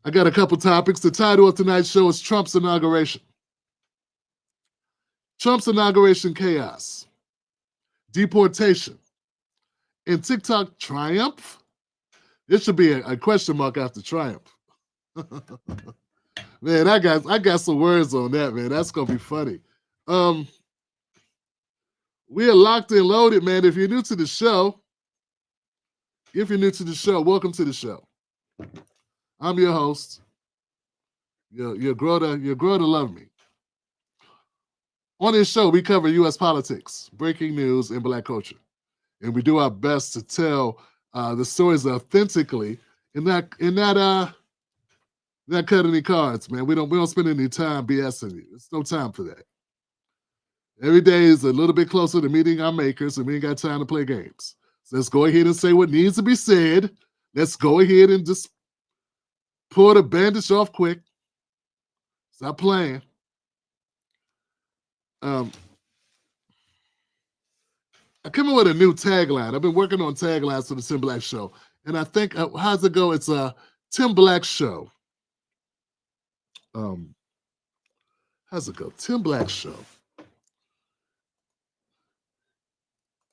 I got a couple topics. The title of tonight's show is Trump's inauguration. Trump's inauguration chaos, deportation, and TikTok triumph. It should be a question mark after triumph. Man, I got some words on that, man. That's gonna be funny. We are locked and loaded, man. If you're new to the show, welcome to the show. I'm your host. You'll grow to love me. On this show, we cover U.S. politics, breaking news, and Black culture, and we do our best to tell the stories authentically, and not cut any cards, man. We don't spend any time BSing you. There's no time for that. Every day is a little bit closer to meeting our makers, and we ain't got time to play games. So let's go ahead and say what needs to be said. Let's go ahead and just pull the bandage off quick. Stop playing. I came up with a new tagline. I've been working on taglines for the Tim Black Show, and I think how's it go? It's a Tim Black Show. How's it go? Tim Black Show.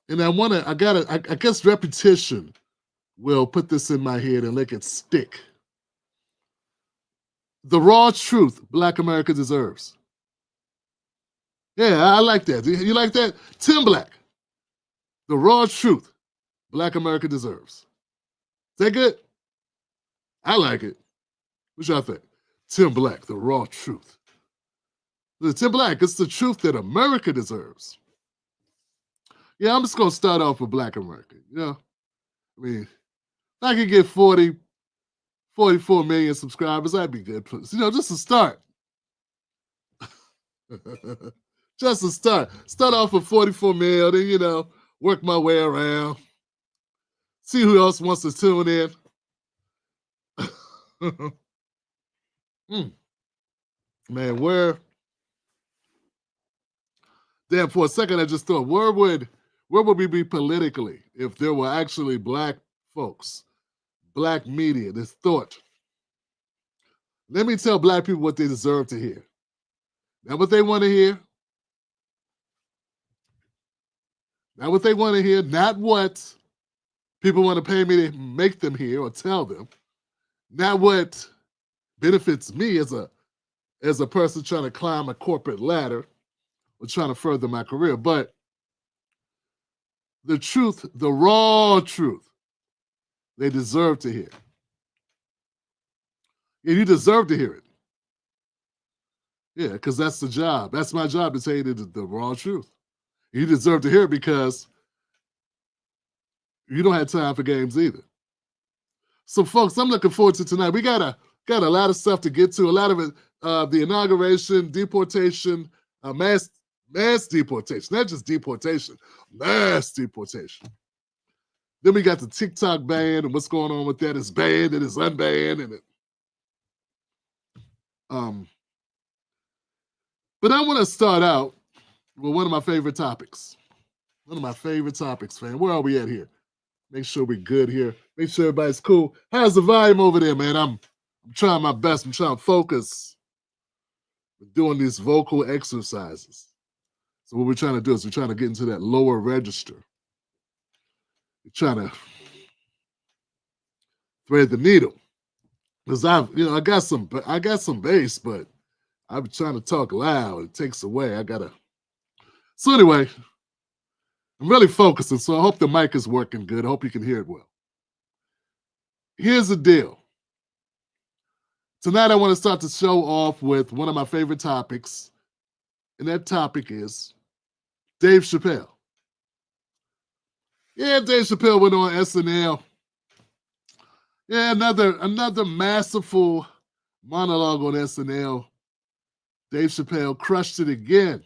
And I guess repetition will put this in my head and make it stick. The raw truth Black America deserves. Yeah, I like that. You like that? Tim Black. The raw truth Black America deserves. Is that good? I like it. What y'all think? Tim Black, the raw truth. Tim Black, it's the truth that America deserves. Yeah, I'm just going to start off with Black America. You know, I mean, if I could get 44 million subscribers, that'd be good. You know, just a start. Just a start. Start off with 44 million, then, you know, work my way around. See who else wants to tune in. Man, damn, for a second I just thought, where would we be politically if there were actually Black folks, Black media, this thought? Let me tell Black people what they deserve to hear. Not what they want to hear. Not what they want to hear. Not what people want to pay me to make them hear or tell them. Not what benefits me as a person trying to climb a corporate ladder or trying to further my career, but the truth, the raw truth, they deserve to hear. And you deserve to hear it. Yeah, because that's the job. That's my job, to tell you the raw truth. You deserve to hear it because you don't have time for games either. So, folks, I'm looking forward to tonight. We got a lot of stuff to get to. A lot of it, the inauguration, deportation, mass deportation, not just deportation, mass deportation. Then we got the TikTok ban and what's going on with that. It's banned and it's unbanned and it. But I want to start out with one of my favorite topics. One of my favorite topics, fam. Where are we at here? Make sure we're good here. Make sure everybody's cool. How's the volume over there, man? I'm trying my best. I'm trying to focus. We're doing these vocal exercises. So what we're trying to do is we're trying to get into that lower register. We're trying to thread the needle. Because I got some bass, but I'm trying to talk loud. It takes away. So anyway, I'm really focusing, so I hope the mic is working good. I hope you can hear it well. Here's the deal. Tonight I want to start the show off with one of my favorite topics, and that topic is Dave Chappelle. Yeah, Dave Chappelle went on SNL. Yeah, another masterful monologue on SNL. Dave Chappelle crushed it again.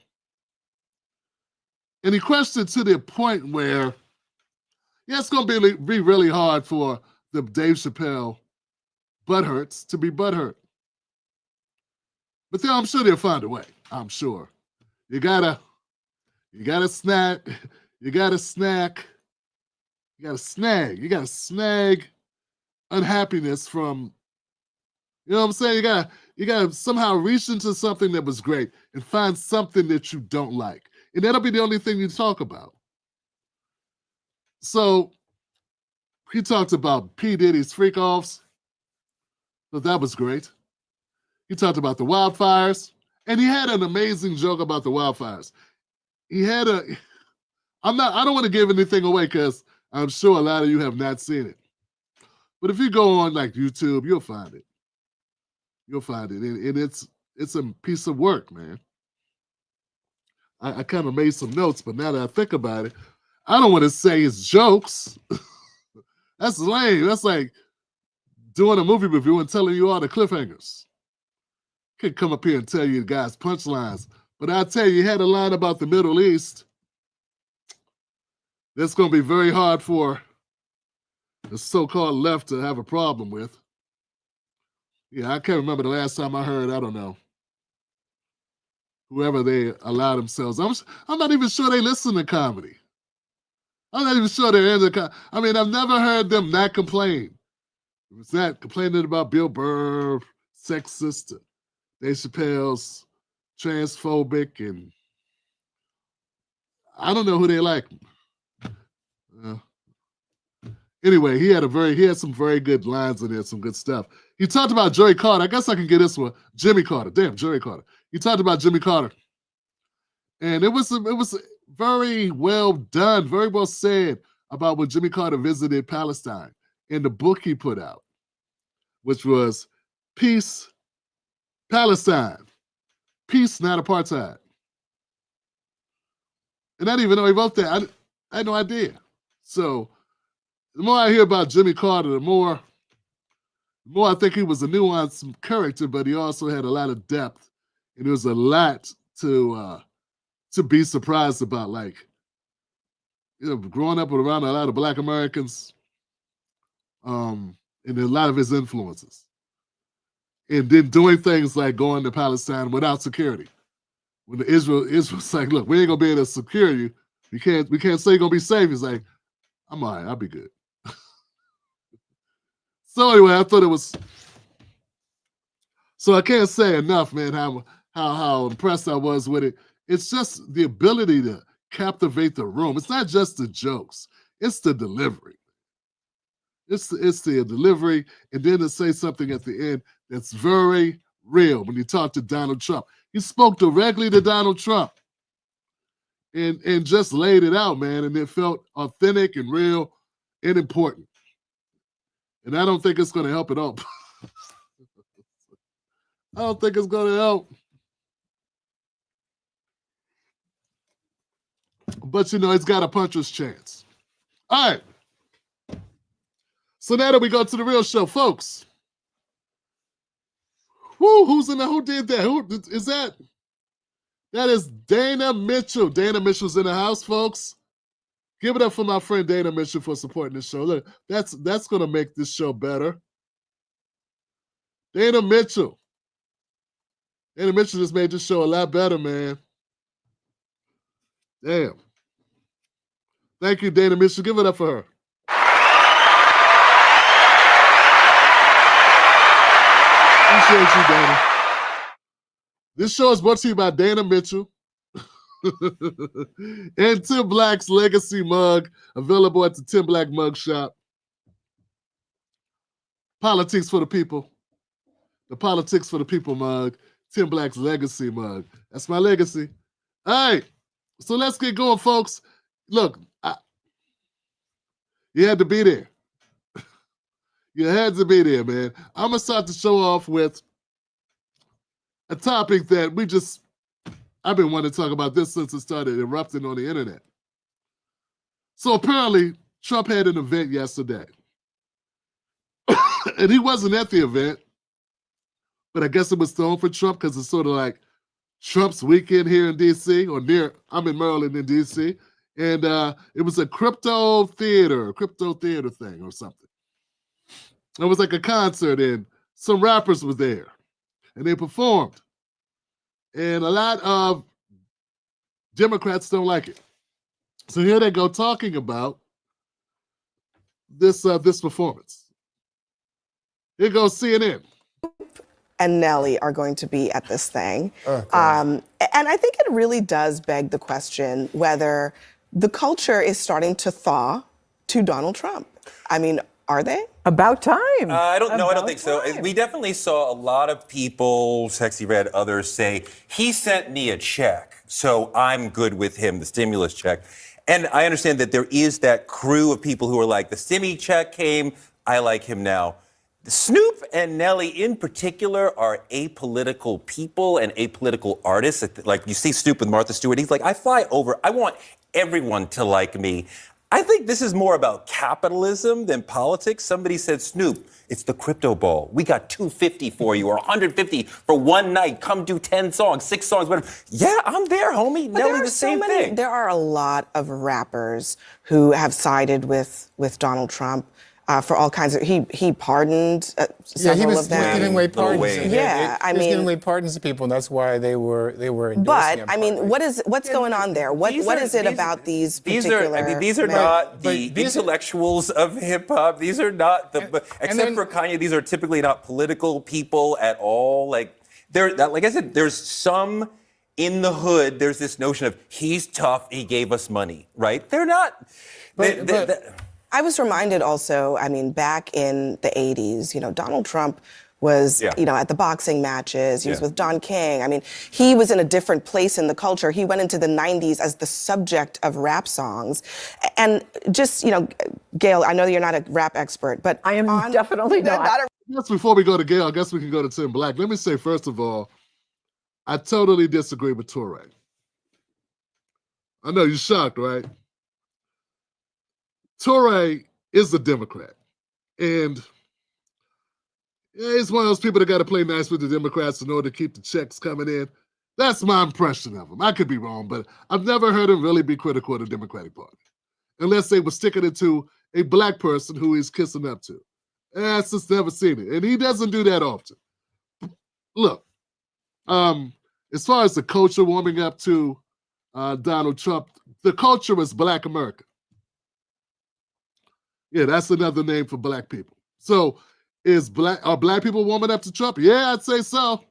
And he crushed it to the point where, yeah, it's going to be really hard for the Dave Chappelle butthurts to be butthurt. But then I'm sure they'll find a way. I'm sure. You gotta snag unhappiness from You know what I'm saying? You gotta somehow reach into something that was great and find something that you don't like. And that'll be the only thing you talk about. So he talked about P. Diddy's freak offs. So that was great. He talked about the wildfires. And he had an amazing joke about the wildfires. He had I don't want to give anything away because I'm sure a lot of you have not seen it. But if you go on like YouTube, you'll find it. You'll find it. And it's a piece of work, man. I kind of made some notes, but now that I think about it, I don't want to say it's jokes. That's lame. That's like doing a movie review and telling you all the cliffhangers. Could come up here and tell you the guys' punchlines. But I tell you, he had a line about the Middle East. That's going to be very hard for the so-called left to have a problem with. Yeah, I can't remember the last time I heard, I don't know, whoever they allow themselves. I'm not even sure they listen to comedy. I'm not even sure they're into comedy. I mean, I've never heard them not complain. It was that complaining about Bill Burr, sexist, Dave Chappelle's transphobic, and I don't know who they like. Anyway, he had some very good lines in there, some good stuff. He talked about Jerry Carter. I guess I can get this one. Jimmy Carter. Damn, Jerry Carter. He talked about Jimmy Carter. And it was very well done, very well said about when Jimmy Carter visited Palestine in the book he put out, which was Peace, Palestine. Peace, not apartheid. And I didn't even know he wrote that. I had no idea. So the more I hear about Jimmy Carter, the more I think he was a nuanced character, but he also had a lot of depth. And there was a lot to be surprised about. Like, you know, growing up around a lot of Black Americans, and a lot of his influences. And then doing things like going to Palestine without security. When Israel's like, look, we ain't gonna be able to secure you. We can't say you're gonna be safe. He's like, I'm all right, I'll be good. So anyway, I thought it was. So I can't say enough, man, how impressed I was with it. It's just the ability to captivate the room. It's not just the jokes; it's the delivery. It's the delivery, and then to say something at the end that's very real. When you talk to Donald Trump, he spoke directly to Donald Trump, and just laid it out, man, and it felt authentic and real and important. And I don't think it's going to help at all. I don't think it's going to help. But, you know, it's got a puncher's chance. All right. So now that we go to the real show, folks. Who did that? Who is that? That is Dana Mitchell. Dana Mitchell's in the house, folks. Give it up for my friend Dana Mitchell for supporting this show. Look, that's going to make this show better. Dana Mitchell. Dana Mitchell just made this show a lot better, man. Damn. Thank you, Dana Mitchell. Give it up for her. Appreciate you, Dana. This show is brought to you by Dana Mitchell and Tim Black's Legacy Mug, available at the Tim Black Mug Shop. Politics for the People. The Politics for the People mug. Tim Black's Legacy Mug. That's my legacy. All right. So let's get going, folks. Look, you had to be there. You had to be there, man. I'm going to start the show off with a topic that I've been wanting to talk about this since it started erupting on the internet. So apparently, Trump had an event yesterday. And he wasn't at the event, but I guess it was thrown for Trump because it's sort of like Trump's weekend here in D.C. I'm in Maryland in D.C. And it was a crypto theater thing or something. It was like a concert and some rappers were there and they performed. And a lot of Democrats don't like it. So here they go talking about this performance. Here goes CNN. and Nelly are going to be at this thing. And I think it really does beg the question whether the culture is starting to thaw to Donald Trump. I mean, are they? About time. I don't think so. We definitely saw a lot of people, Sexy Red, others say, he sent me a check, so I'm good with him, the stimulus check. And I understand that there is that crew of people who are like, the stimmy check came, I like him now. Snoop and Nelly in particular are apolitical people and apolitical artists. Like you see Snoop with Martha Stewart, he's like, I fly over, I want everyone to like me. I think this is more about capitalism than politics. Somebody said, Snoop, it's the crypto ball. We got $250 for you or $150 for one night. Come do 10 songs, 6 songs, whatever. Yeah, I'm there, homie. But Nelly, the same thing. There are a lot of rappers who have sided with Donald Trump. For all kinds of, he pardoned several of them. He was giving away pardons. Yeah, he was giving away pardons to people, and that's why they were endorsing But him. I mean, what's going on there? What is it about these particular? These are not the intellectuals of hip hop. These are not except for Kanye. These are typically not political people at all. Like like I said, there's some in the hood. There's this notion of he's tough. He gave us money, right? They're not. I was reminded also, I mean, back in the 80s, Donald Trump was, at the boxing matches. He was with Don King. I mean, he was in a different place in the culture. He went into the 90s as the subject of rap songs. And just, Gail, I know you're not a rap expert, but I am definitely not. Just before we go to Gail, I guess we can go to Tim Black. Let me say, first of all, I totally disagree with Toure. I know you're shocked, right? Toure is a Democrat, and he's one of those people that got to play nice with the Democrats in order to keep the checks coming in. That's my impression of him. I could be wrong, but I've never heard him really be critical of the Democratic Party, unless they were sticking it to a black person who he's kissing up to. I've just never seen it, and he doesn't do that often. Look, as far as the culture warming up to Donald Trump, the culture is Black America. Yeah, that's another name for black people. So are black people warming up to Trump? Yeah, I'd say so.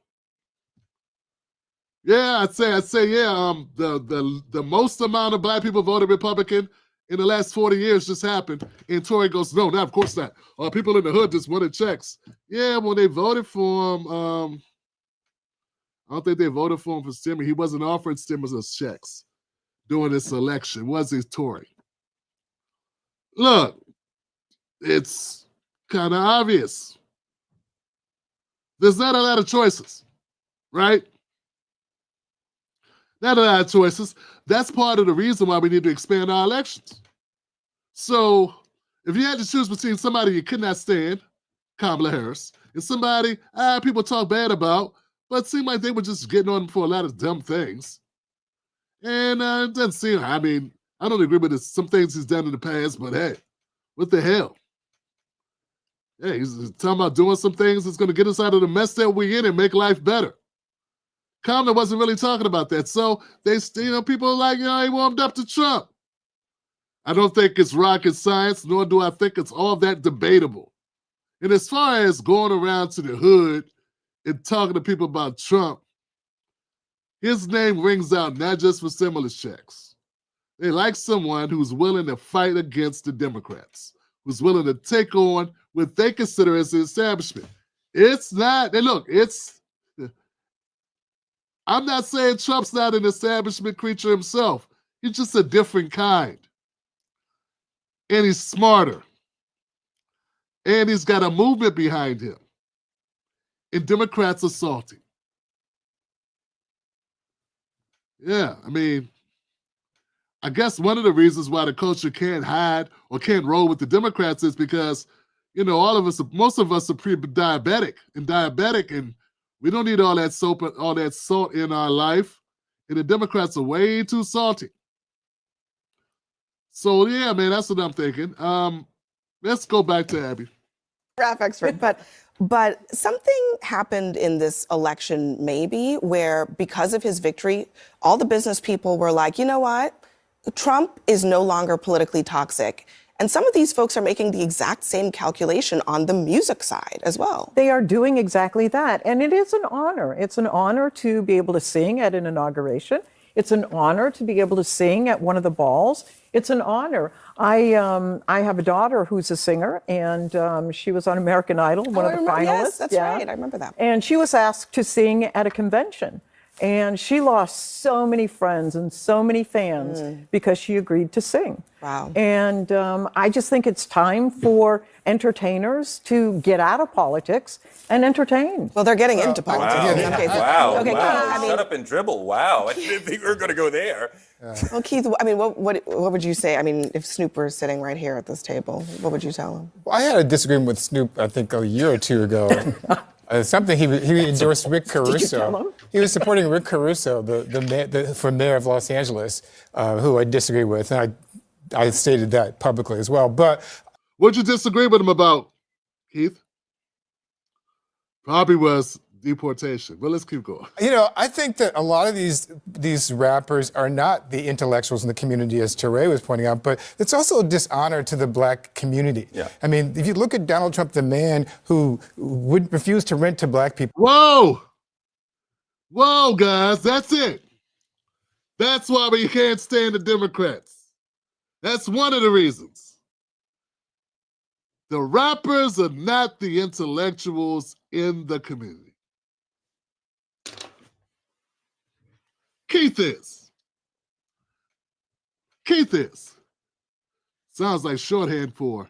Yeah, I'd say yeah. The most amount of black people voted Republican in the last 40 years just happened. And Tory goes, no, of course not. People in the hood just wanted checks. Yeah, when they voted for him, I don't think they voted for him for stimulus. He wasn't offering stimulus checks during this election, was he, Tory? Look, it's kind of obvious. There's not a lot of choices, right? Not a lot of choices. That's part of the reason why we need to expand our elections. So if you had to choose between somebody you could not stand, Kamala Harris, and somebody people talk bad about, but it seemed like they were just getting on for a lot of dumb things. And it doesn't seem, I mean, I don't agree with some things he's done in the past, but hey, what the hell? Hey, he's talking about doing some things that's going to get us out of the mess that we're in and make life better. Kamala wasn't really talking about that. So people are like, he warmed up to Trump. I don't think it's rocket science, nor do I think it's all that debatable. And as far as going around to the hood and talking to people about Trump, his name rings out not just for stimulus checks. They like someone who's willing to fight against the Democrats, who's willing to take on what they consider as the establishment. It's not, and look, I'm not saying Trump's not an establishment creature himself. He's just a different kind. And he's smarter. And he's got a movement behind him. And Democrats are salty. Yeah, I mean, I guess one of the reasons why the culture can't hide or can't roll with the Democrats is because, most of us are pre-diabetic, and we don't need all that salt in our life. And the Democrats are way too salty. So yeah, man, that's what I'm thinking. Let's go back to Abby. Rap expert, but something happened in this election maybe where because of his victory, all the business people were like, you know what? Trump is no longer politically toxic. And some of these folks are making the exact same calculation on the music side as well. They are doing exactly that. And it is an honor. It's an honor to be able to sing at an inauguration. It's an honor to be able to sing at one of the balls. It's an honor. I have a daughter who's a singer, and she was on American Idol, one of the finalists. Yes, that's right. I remember that. And she was asked to sing at a convention. And she lost so many friends and so many fans because she agreed to sing. Wow. And I just think it's time for entertainers to get out of politics and entertain. Well, they're getting into politics Wow. in some cases. Wow. Okay, Wow. Keith, I mean, Shut up and dribble. Wow. I didn't think we were going to go there. well, Keith, I mean, what would you say? I mean, if Snoop were sitting right here at this table, what would you tell him? Well, I had a disagreement with Snoop, I think, a year or two ago. Something he endorsed Rick Caruso. Did you tell him? He was supporting Rick Caruso, for mayor of Los Angeles, who I disagree with, and I stated that publicly as well. But What'd you disagree with him about, Keith? Probably was deportation. But let's keep going. you know, I think that a lot of these rappers are not the intellectuals in the community, as Teray was pointing out, but it's also a dishonor to the black community. Yeah. I mean, if you look at Donald Trump, the man who would refuse to rent to black people. Whoa! Whoa, guys, that's it. That's why we can't stand the Democrats. That's one of the reasons. The rappers are not the intellectuals in the community. Keith is. Keith is. Sounds like shorthand for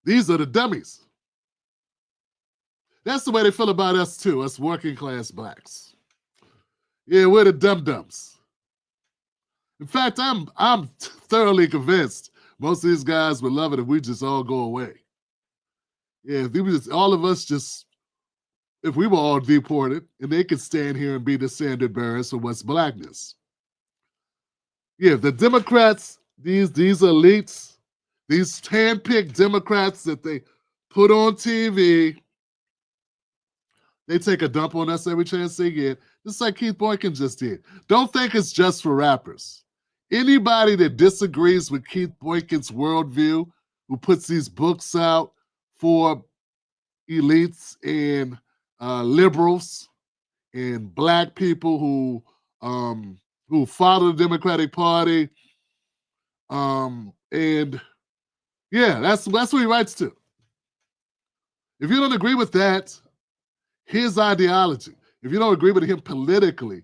these are the dummies. That's the way they feel about us too, us working class blacks. Yeah, we're the dum-dums. In fact, I'm thoroughly convinced most of these guys would love it if we just all go away. Yeah, if we just, all of us just, if we were all deported and they could stand here and be the standard bearers for what's blackness. Yeah, the Democrats, these elites, these hand-picked Democrats that they put on TV, they take a dump on us every chance they get, just like Keith Boykin just did. Don't think it's just for rappers. Anybody that disagrees with Keith Boykin's worldview, who puts these books out for elites and liberals and black people who follow the Democratic Party, and yeah, that's what he writes to. If you don't agree with that, his ideology, if you don't agree with him politically,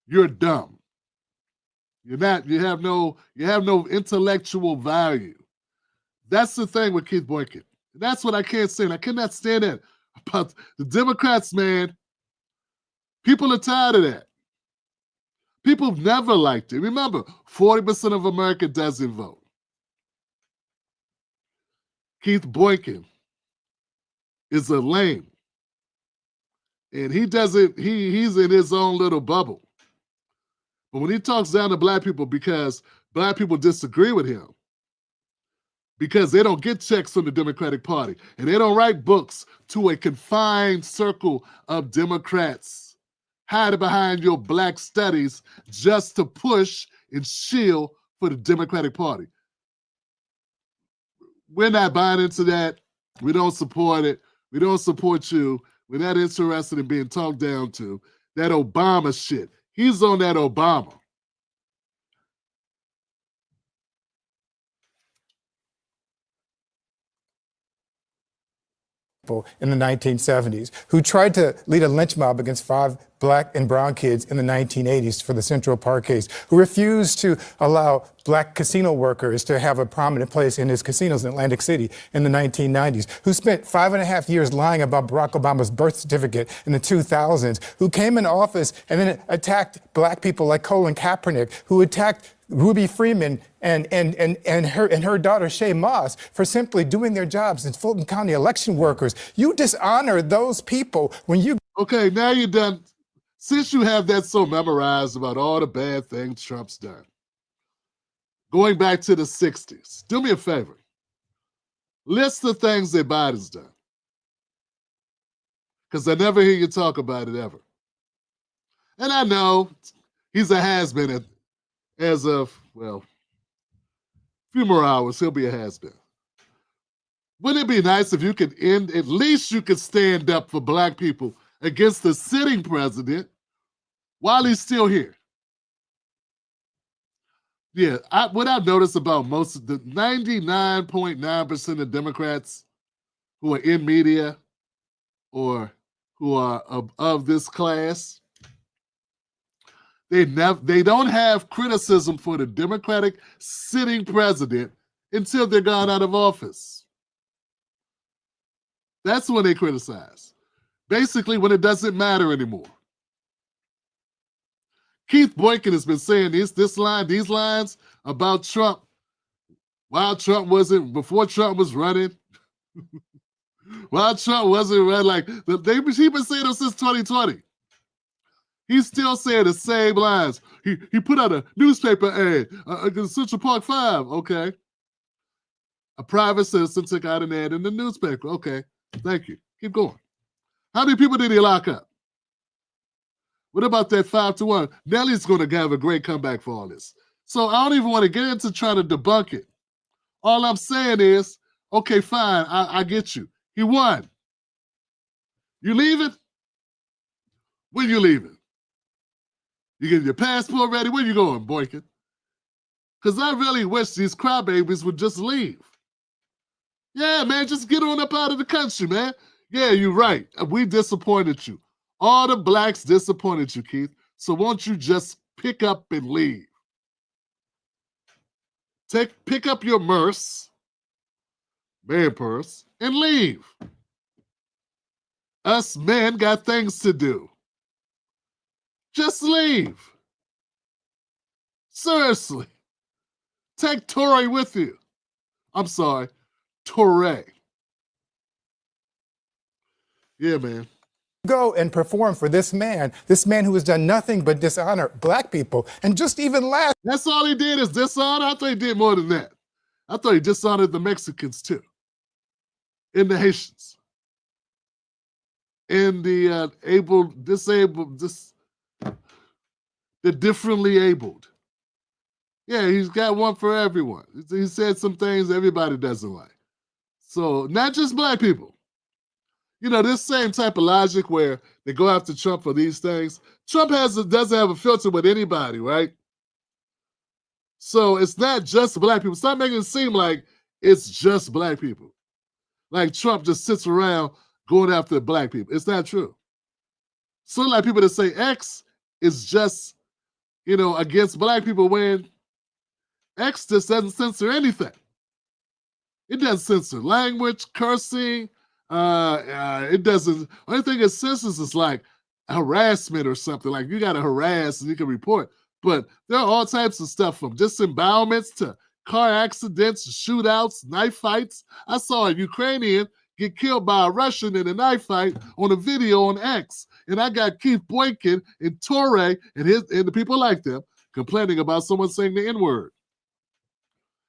you're dumb. You're not, you have no intellectual value. That's the thing with Keith Boykin. That's what I can't stand. I cannot stand that about the Democrats, man. People are tired of that. People have never liked it. Remember, 40% of America doesn't vote. Keith Boykin is a lame. And he doesn't, he's in his own little bubble. But when he talks down to black people because black people disagree with him, because they don't get checks from the Democratic Party, and they don't write books to a confined circle of Democrats, hide behind your black studies just to push and shield for the Democratic Party. We're not buying into that. We don't support it. We don't support you. We're not interested in being talked down to. That Obama shit. He's on that Obama. In the 1970s, who tried to lead a lynch mob against 5 black and brown kids in the 1980s for the Central Park case, who refused to allow black casino workers to have a prominent place in his casinos in Atlantic City in the 1990s, who spent 5.5 years lying about Barack Obama's birth certificate in the 2000s, who came into office and then attacked black people like Colin Kaepernick, who attacked Ruby Freeman and her daughter Shay Moss for simply doing their jobs as Fulton County election workers. You dishonor those people when you... Okay, now you're done. Since you have that so memorized about all the bad things Trump's done, going back to the 60s, do me a favor. List the things that Biden's done. Because I never hear you talk about it ever. And I know he's a has-been as of, well, few more hours, he'll be a has-been. Wouldn't it be nice if you could at least you could stand up for black people against the sitting president while he's still here? Yeah, what I've noticed about most of the 99.9% of Democrats who are in media or who are of this class, they don't have criticism for the Democratic sitting president until they're gone out of office. That's when they criticize. Basically, when it doesn't matter anymore. Keith Boykin has been saying these lines about Trump while Trump wasn't, before Trump was running. While Trump wasn't running, like he's been saying them since 2020. He's still saying the same lines. He put out a newspaper ad against Central Park 5. Okay. A private citizen took out an ad in the newspaper. Okay. Thank you. Keep going. How many people did he lock up? What about that 5-1? Nelly's going to have a great comeback for all this. So I don't even want to get into trying to debunk it. All I'm saying is, okay, fine, I get you. He won. You leaving? When you leaving? You getting your passport ready? Where you going, Boykin? Because I really wish these crybabies would just leave. Yeah, man, just get on up out of the country, man. Yeah, you're right. We disappointed you. All the blacks disappointed you, Keith. So won't you just pick up and leave? Pick up your man purse, and leave. Us men got things to do. Just leave. Seriously. Take Torrey with you. I'm sorry, Torrey. Yeah, man. Go and perform for this man who has done nothing but dishonor black people. And just even last. That's all he did is dishonor? I thought he did more than that. I thought he dishonored the Mexicans too. And the Haitians. And the the differently abled. Yeah, he's got one for everyone. He said some things everybody doesn't like. So not just black people. You know, this same type of logic where they go after Trump for these things. Trump doesn't have a filter with anybody, right? So it's not just black people. Stop making it seem like it's just black people. Like Trump just sits around going after black people. It's not true. So like people that say X is just, against black people when X just doesn't censor anything. It doesn't censor language, cursing. It doesn't. Only thing it censors is like harassment or something. Like you got to harass and you can report. But there are all types of stuff from disembowelments to car accidents, shootouts, knife fights. I saw a Ukrainian get killed by a Russian in a knife fight on a video on X. And I got Keith Boykin and Torrey and the people like them complaining about someone saying the N-word.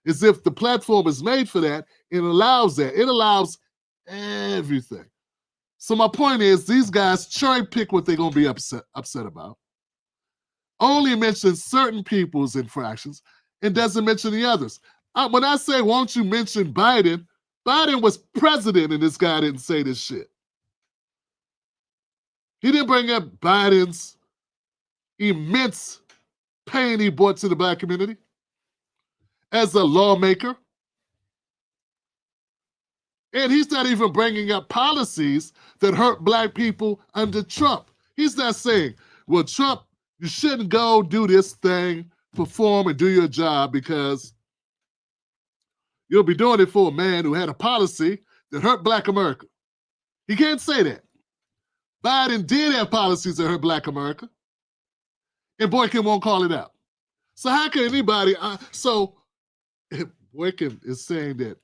As if the platform is made for that, it allows that. It allows everything. So my point is, these guys cherry pick what they're going to be upset about. Only mention certain people's infractions and doesn't mention the others. When I say, won't you mention Biden? Biden was president and this guy didn't say this shit. He didn't bring up Biden's immense pain he brought to the black community as a lawmaker. And he's not even bringing up policies that hurt black people under Trump. He's not saying, well, Trump, you shouldn't go do this thing, perform and do your job because you'll be doing it for a man who had a policy that hurt black America. He can't say that. Biden did have policies that hurt black America, and Boykin won't call it out. So how can anybody, Boykin is saying that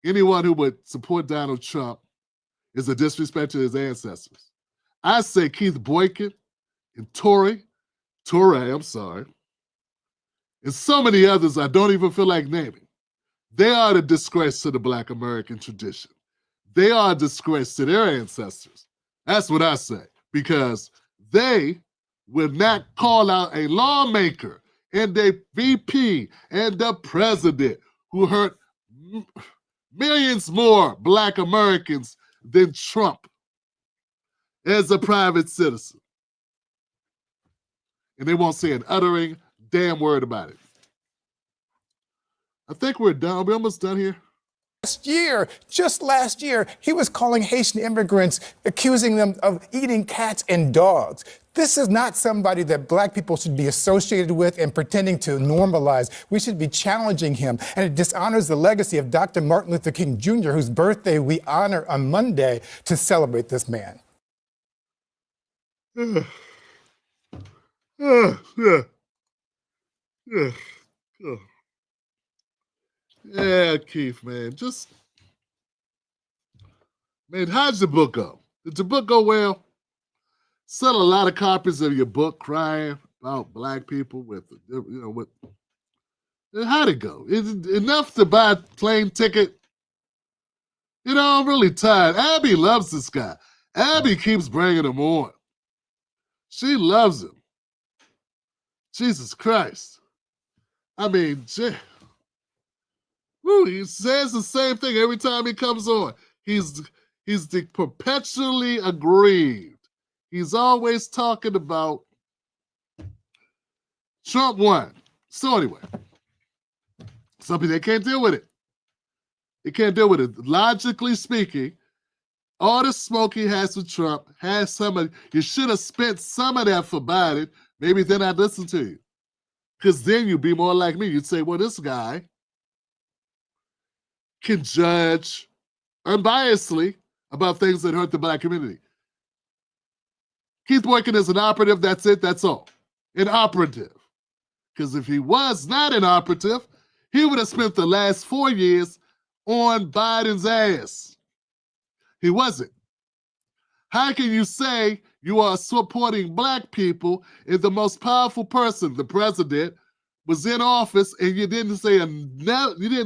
anyone who would support Donald Trump is a disrespect to his ancestors. I say Keith Boykin and Torrey, and so many others I don't even feel like naming. They are a disgrace to the black American tradition. They are a disgrace to their ancestors. That's what I say, because they will not call out a lawmaker and the VP and the president who hurt millions more Black Americans than Trump as a private citizen. And they won't say an uttering damn word about it. I think we're done. Are we almost done here? Just last year, he was calling Haitian immigrants, accusing them of eating cats and dogs. This is not somebody that Black people should be associated with and pretending to normalize. We should be challenging him. And it dishonors the legacy of Dr. Martin Luther King Jr., whose birthday we honor on Monday, to celebrate this man. Yeah, Keith, man. Man, how'd your book go? Did your book go well? Sell a lot of copies of your book crying about Black people with. How'd it go? Is it enough to buy a plane ticket? I'm really tired. Abby loves this guy. Abby keeps bringing him on. She loves him. Jesus Christ. I mean, he says the same thing every time he comes on. He's the perpetually aggrieved. He's always talking about Trump won. So anyway, some people, they can't deal with it. They can't deal with it. Logically speaking, all the smoke he has with Trump has some of, you should have spent some of that for Biden. Maybe then I'd listen to you. Because then you'd be more like me. You'd say, well, this guy can judge unbiasedly about things that hurt the Black community. Keith Boykin is an operative. That's it. That's all. An operative. Because if he was not an operative, he would have spent the last 4 years on Biden's ass. He wasn't. How can you say you are supporting Black people if the most powerful person, the president, was in office and you didn't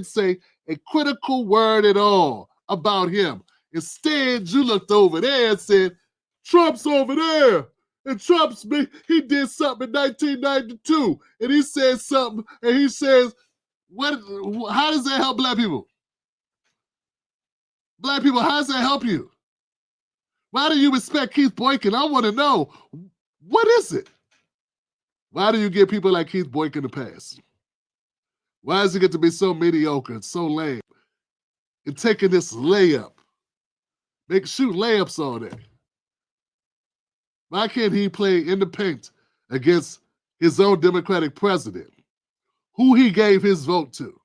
say a critical word at all about him? Instead, you looked over there and said, Trump's over there. And he did something in 1992. And he said something, and he says, how does that help Black people? Black people, how does that help you? Why do you respect Keith Boykin? I want to know, what is it? Why do you give people like Keith Boykin a pass? Why does he get to be so mediocre and so lame and taking this layup? Shoot layups all day. Why can't he play in the paint against his own Democratic president, who he gave his vote to,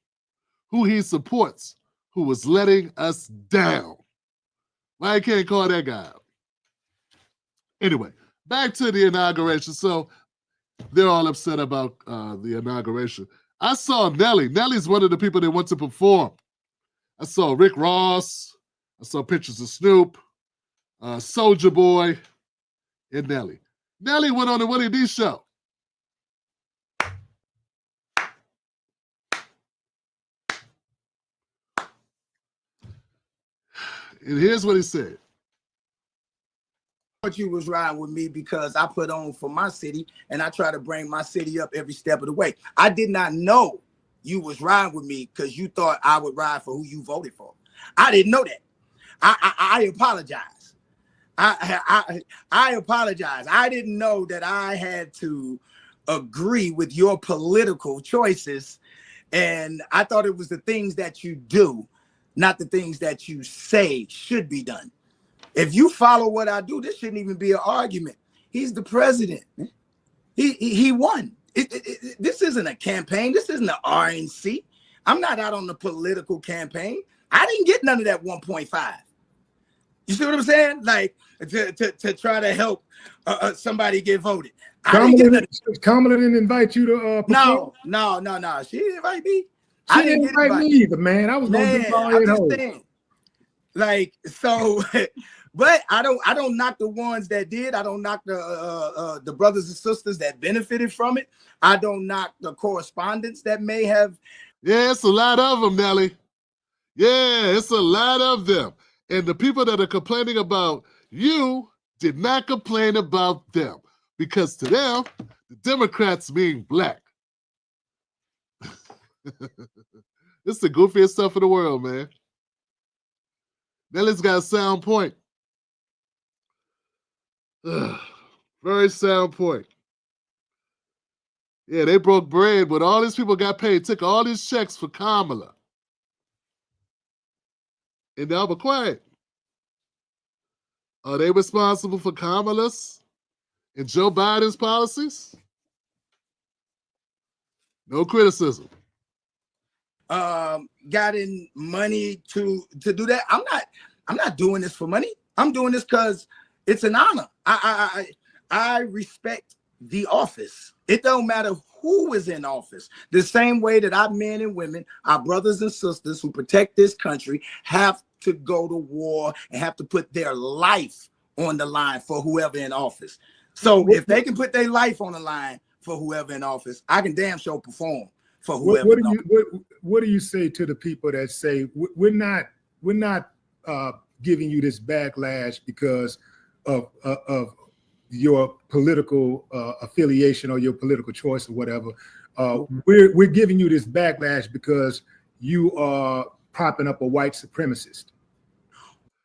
who he supports, who was letting us down? Why can't he call that guy out? Anyway, back to the inauguration. So they're all upset about the inauguration. I saw Nelly. Nelly's one of the people that went to perform. I saw Rick Ross. I saw pictures of Snoop, Soulja Boy, and Nelly. Nelly went on the Willie D show. And here's what he said. You was riding with me because I put on for my city and I try to bring my city up every step of the way. I did not know you was riding with me because you thought I would ride for who you voted for. I didn't know that. I apologize. I apologize. I didn't know that I had to agree with your political choices. And I thought it was the things that you do, not the things that you say should be done. If you follow what I do, this shouldn't even be an argument. He's the president. He won. This isn't a campaign. This isn't an RNC. I'm not out on the political campaign. I didn't get none of that 1.5. You see what I'm saying? Like to try to help somebody get voted. Kamala didn't invite you to perform? No. She didn't invite me. She didn't invite me either, man. I was going to do all I'm at just home. saying. Like, so, but I don't knock the ones that did. I don't knock the brothers and sisters that benefited from it. I don't knock the correspondents that may have. Yeah, it's a lot of them, Nelly. Yeah, it's a lot of them. And the people that are complaining about you did not complain about them, because to them, the Democrats mean Black. This is the goofiest stuff in the world, man. Nelly's got a sound point. Very sound point. Yeah, they broke bread, but all these people got paid, took all these checks for Kamala. And now we're quiet. Are they responsible for Kamala's and Joe Biden's policies? No criticism. Gotten money to do that. I'm not doing this for money. I'm doing this because it's an honor. I respect the office. It don't matter who is in office. The same way that our men and women, our brothers and sisters who protect this country have to go to war and have to put their life on the line for whoever in office. So if they can put their life on the line for whoever in office, I can damn sure perform for whoever. What do you say to the people that say we're not giving you this backlash because of your political affiliation or your political choice or whatever? We're giving you this backlash because you are propping up a white supremacist.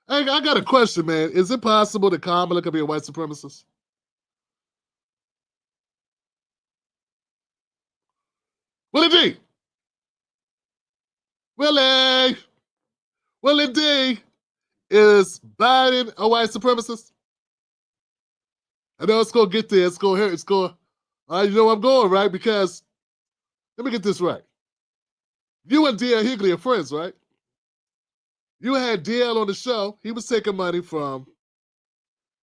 Hey, I got a question, man. Is it possible that Kamala could be a white supremacist? Willie D. Willie D. Is Biden a white supremacist? I know it's going to get there. It's going to hurt. You know where I'm going, right? Because, let me get this right. You and D.L. Hughley are friends, right? You had D.L. on the show. He was taking money from,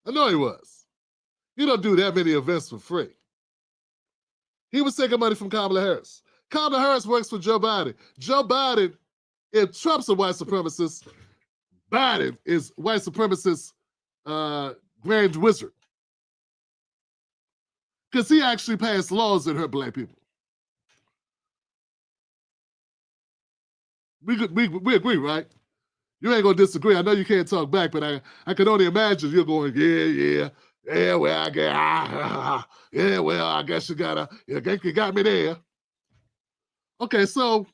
I know he was. You don't do that many events for free. He was taking money from Kamala Harris. Kamala Harris works for Joe Biden. Joe Biden, if Trump's a white supremacist, Biden is white supremacist grand wizard. Because he actually passed laws that hurt black people. We agree, right? You ain't gonna disagree. I know you can't talk back, but I can only imagine you're going, yeah, well, I guess you got me there. Okay, so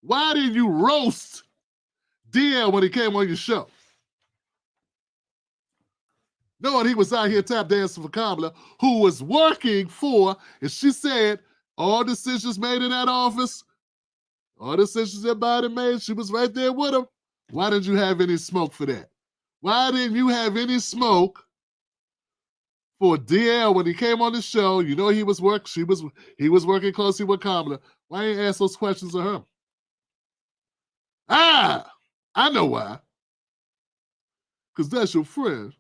why didn't you roast DL when he came on your show? Knowing he was out here tap dancing for Kamala, who was working for, and she said, all decisions made in that office, all decisions that Biden made, she was right there with him. Why didn't you have any smoke for that? Why didn't you have any smoke for DL when he came on the show? You know he was working closely with Kamala. Why didn't you ask those questions of her? I know why. Because that's your friend.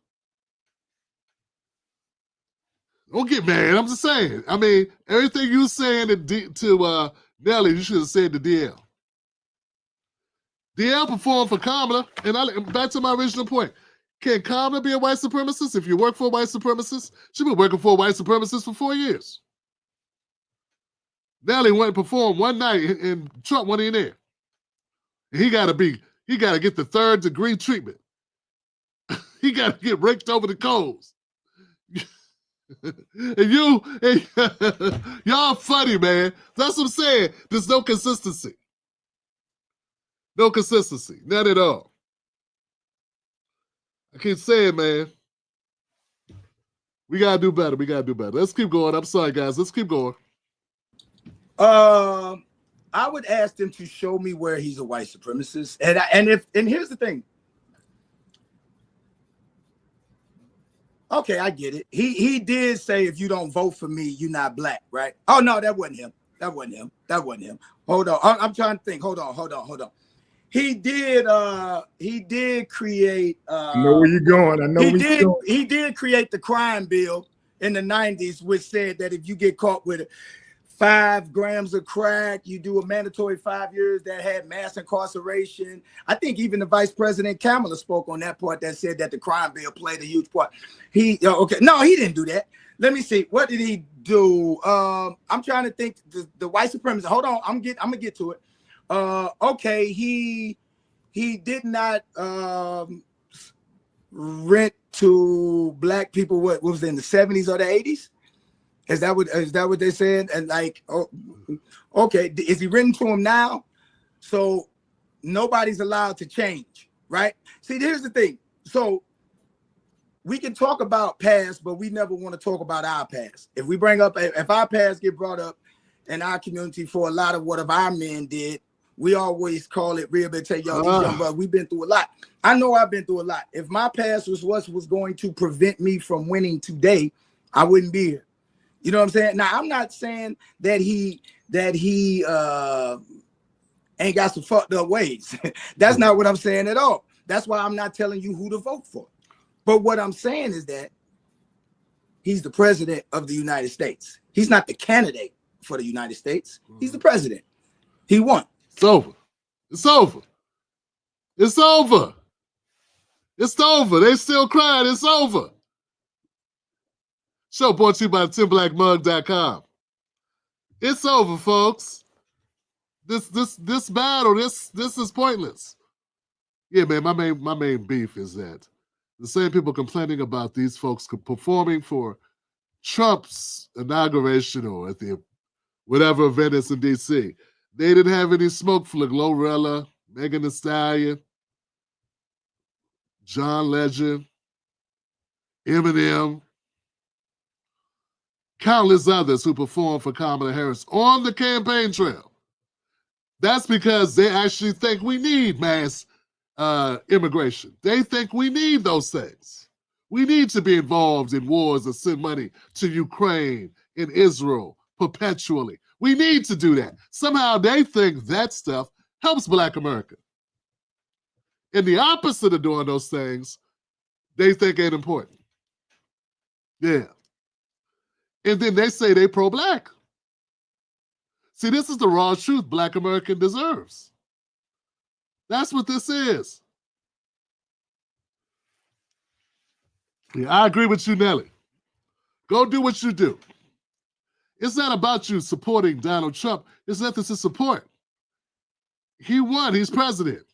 Don't get mad. I'm just saying. I mean, everything you saying to Nelly, you should have said to DL. DL performed for Kamala, and back to my original point. Can Kamala be a white supremacist? If you work for a white supremacist, she's been working for a white supremacist for 4 years. Nelly went and performed one night, and Trump went in there. And he got to get the 3rd degree treatment. He got to get raked over the coals. And y'all funny, man. That's what I'm saying. There's no consistency. No consistency. None at all. I keep saying, man, we got to do better. Let's keep going. I'm sorry, guys. Let's keep going. I would ask them to show me where he's a white supremacist. And here's the thing. Okay, I get it. He did say, if you don't vote for me, you're not black, right? Oh, no, that wasn't him. Hold on. I'm trying to think. Hold on. He did create I know where you're going. He did create the crime bill in the 90s, which said that if you get caught with 5 grams of crack, you do a mandatory 5 years. That had mass incarceration. I think even the Vice President Kamala spoke on that part, that said that the crime bill played a huge part. He didn't do that. Let me see. What did he do? I'm trying to think. The white supremacist. Hold on. I'm gonna get to it. Okay. He did not rent to black people. What was it, in the 70s or the 80s? Is that what they're saying? And like, oh, okay, is he written to him now? So nobody's allowed to change, right? See, here's the thing. So we can talk about past, but we never want to talk about our past. If we bring up, if our past get brought up in our community for a lot of what our men did, we always call it rehabilitation. Yo, these young brothers, we've been through a lot. I know I've been through a lot. If my past was what was going to prevent me from winning today, I wouldn't be here. You know what I'm saying? Now, I'm not saying that he ain't got some fucked up ways. That's not what I'm saying at all. That's why I'm not telling you who to vote for. But what I'm saying is that he's the president of the United States. He's not the candidate for the United States. He's the president. He won. It's over. It's over. It's over. It's over. They still crying. It's over. Show brought to you by TimBlackMug.com. It's over, folks. This battle, this is pointless. Yeah, man, my main beef is that the same people complaining about these folks performing for Trump's inauguration or at the whatever event is in D.C. They didn't have any smoke for Glorilla, Megan Thee Stallion, John Legend, Eminem, countless others who performed for Kamala Harris on the campaign trail. That's because they actually think we need mass immigration. They think we need those things. We need to be involved in wars and send money to Ukraine and Israel perpetually. We need to do that. Somehow they think that stuff helps Black America. And the opposite of doing those things, they think ain't important. Yeah. And then they say they pro-Black. See, this is the raw truth Black America deserves. That's what this is. Yeah, I agree with you, Nelly. Go do what you do. It's not about you supporting Donald Trump. It's nothing to support. He won. He's president.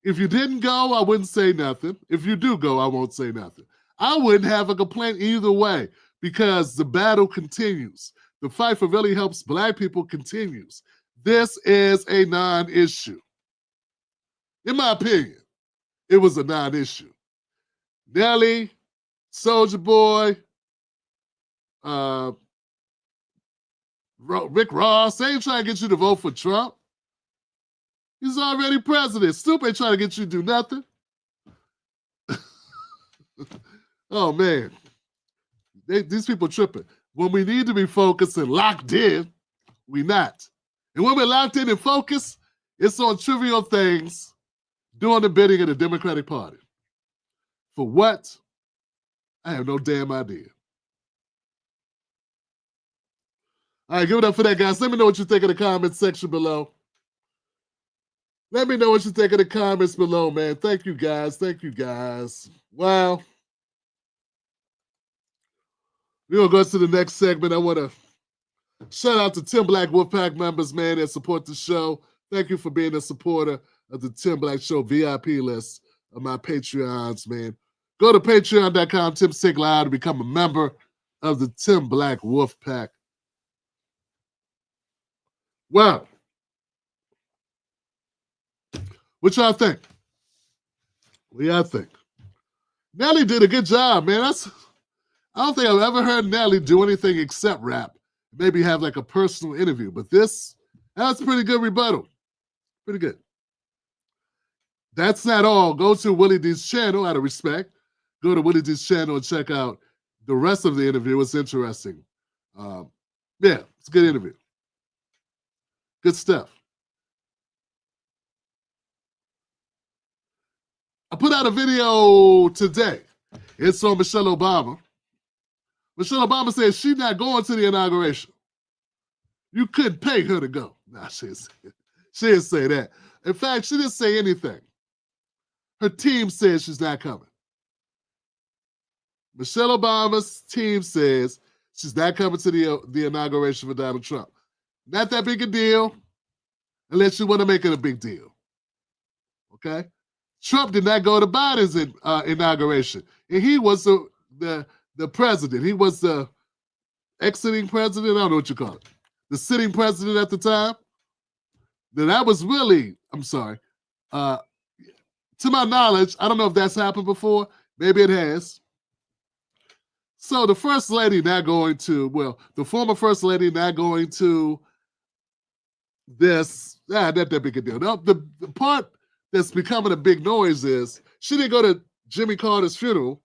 If you didn't go, I wouldn't say nothing. If you do go, I won't say nothing. I wouldn't have a complaint either way because the battle continues. The fight for really helps Black people continues. This is a non-issue. In my opinion, it was a non-issue. Nelly, Soulja Boy, Rick Ross, they ain't trying to get you to vote for Trump. He's already president. Stoop ain't trying to get you to do nothing. Oh, man. These people tripping. When we need to be focused and locked in, we not. And when we're locked in and focused, it's on trivial things, doing the bidding of the Democratic Party. For what? I have no damn idea. All right, give it up for that, guys. Let me know what you think in the comments section below. Let me know what you think in the comments below, man. Thank you, guys. Thank you, guys. Well, we're going to go to the next segment. I want to shout out to Tim Black Wolfpack members, man, that support the show. Thank you for being a supporter of the Tim Black Show VIP list of my Patreons, man. Go to patreon.com, Tim Sick Loud, to become a member of the Tim Black Wolfpack. Well, what y'all think? What y'all think? Nelly did a good job, man. I don't think I've ever heard Nelly do anything except rap. Maybe have like a personal interview, but that's pretty good rebuttal. Pretty good. That's not all. Go to Willie D's channel out of respect. Go to Willie D's channel and check out the rest of the interview. It's interesting. Yeah, it's a good interview. Good stuff. I put out a video today. It's on Michelle Obama. Michelle Obama says she's not going to the inauguration. You couldn't pay her to go. Nah, she didn't say that. In fact, she didn't say anything. Her team says she's not coming. Michelle Obama's team says she's not coming to the inauguration for Donald Trump. Not that big a deal, unless you want to make it a big deal. Okay? Trump did not go to Biden's inauguration. And he was the president. He was the exiting president, I don't know what you call it, the sitting president at the time, then that was really, I'm sorry, to my knowledge, I don't know if that's happened before. Maybe it has. So the first lady now going to, well, the former first lady now going to this, not that big a deal. Now, the part that's becoming a big noise is she didn't go to Jimmy Carter's funeral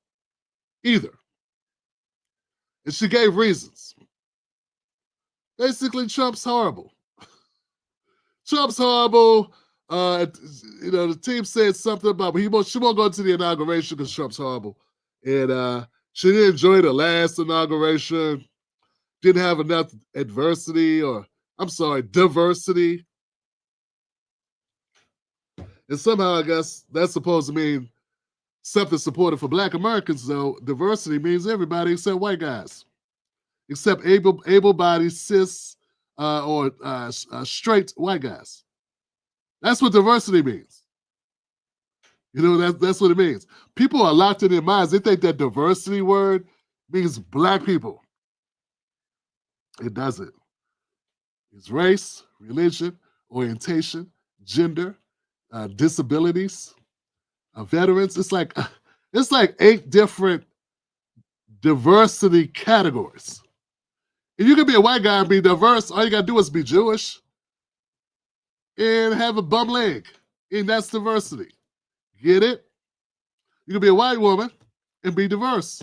either. And she gave reasons. Basically, Trump's horrible. Trump's horrible. The team said something about, but she won't go to the inauguration because Trump's horrible. And she didn't enjoy the last inauguration. Didn't have enough diversity. And somehow, I guess, that's supposed to mean something supported for Black Americans, though. Diversity means everybody except white guys. Except able-bodied, cis, or straight white guys. That's what diversity means. That's what it means. People are locked in their minds. They think that diversity word means Black people. It doesn't. It's race, religion, orientation, gender, disabilities, veterans. It's like 8 different diversity categories. And you can be a white guy and be diverse. All you got to do is be Jewish and have a bum leg. And that's diversity. Get it? You can be a white woman and be diverse.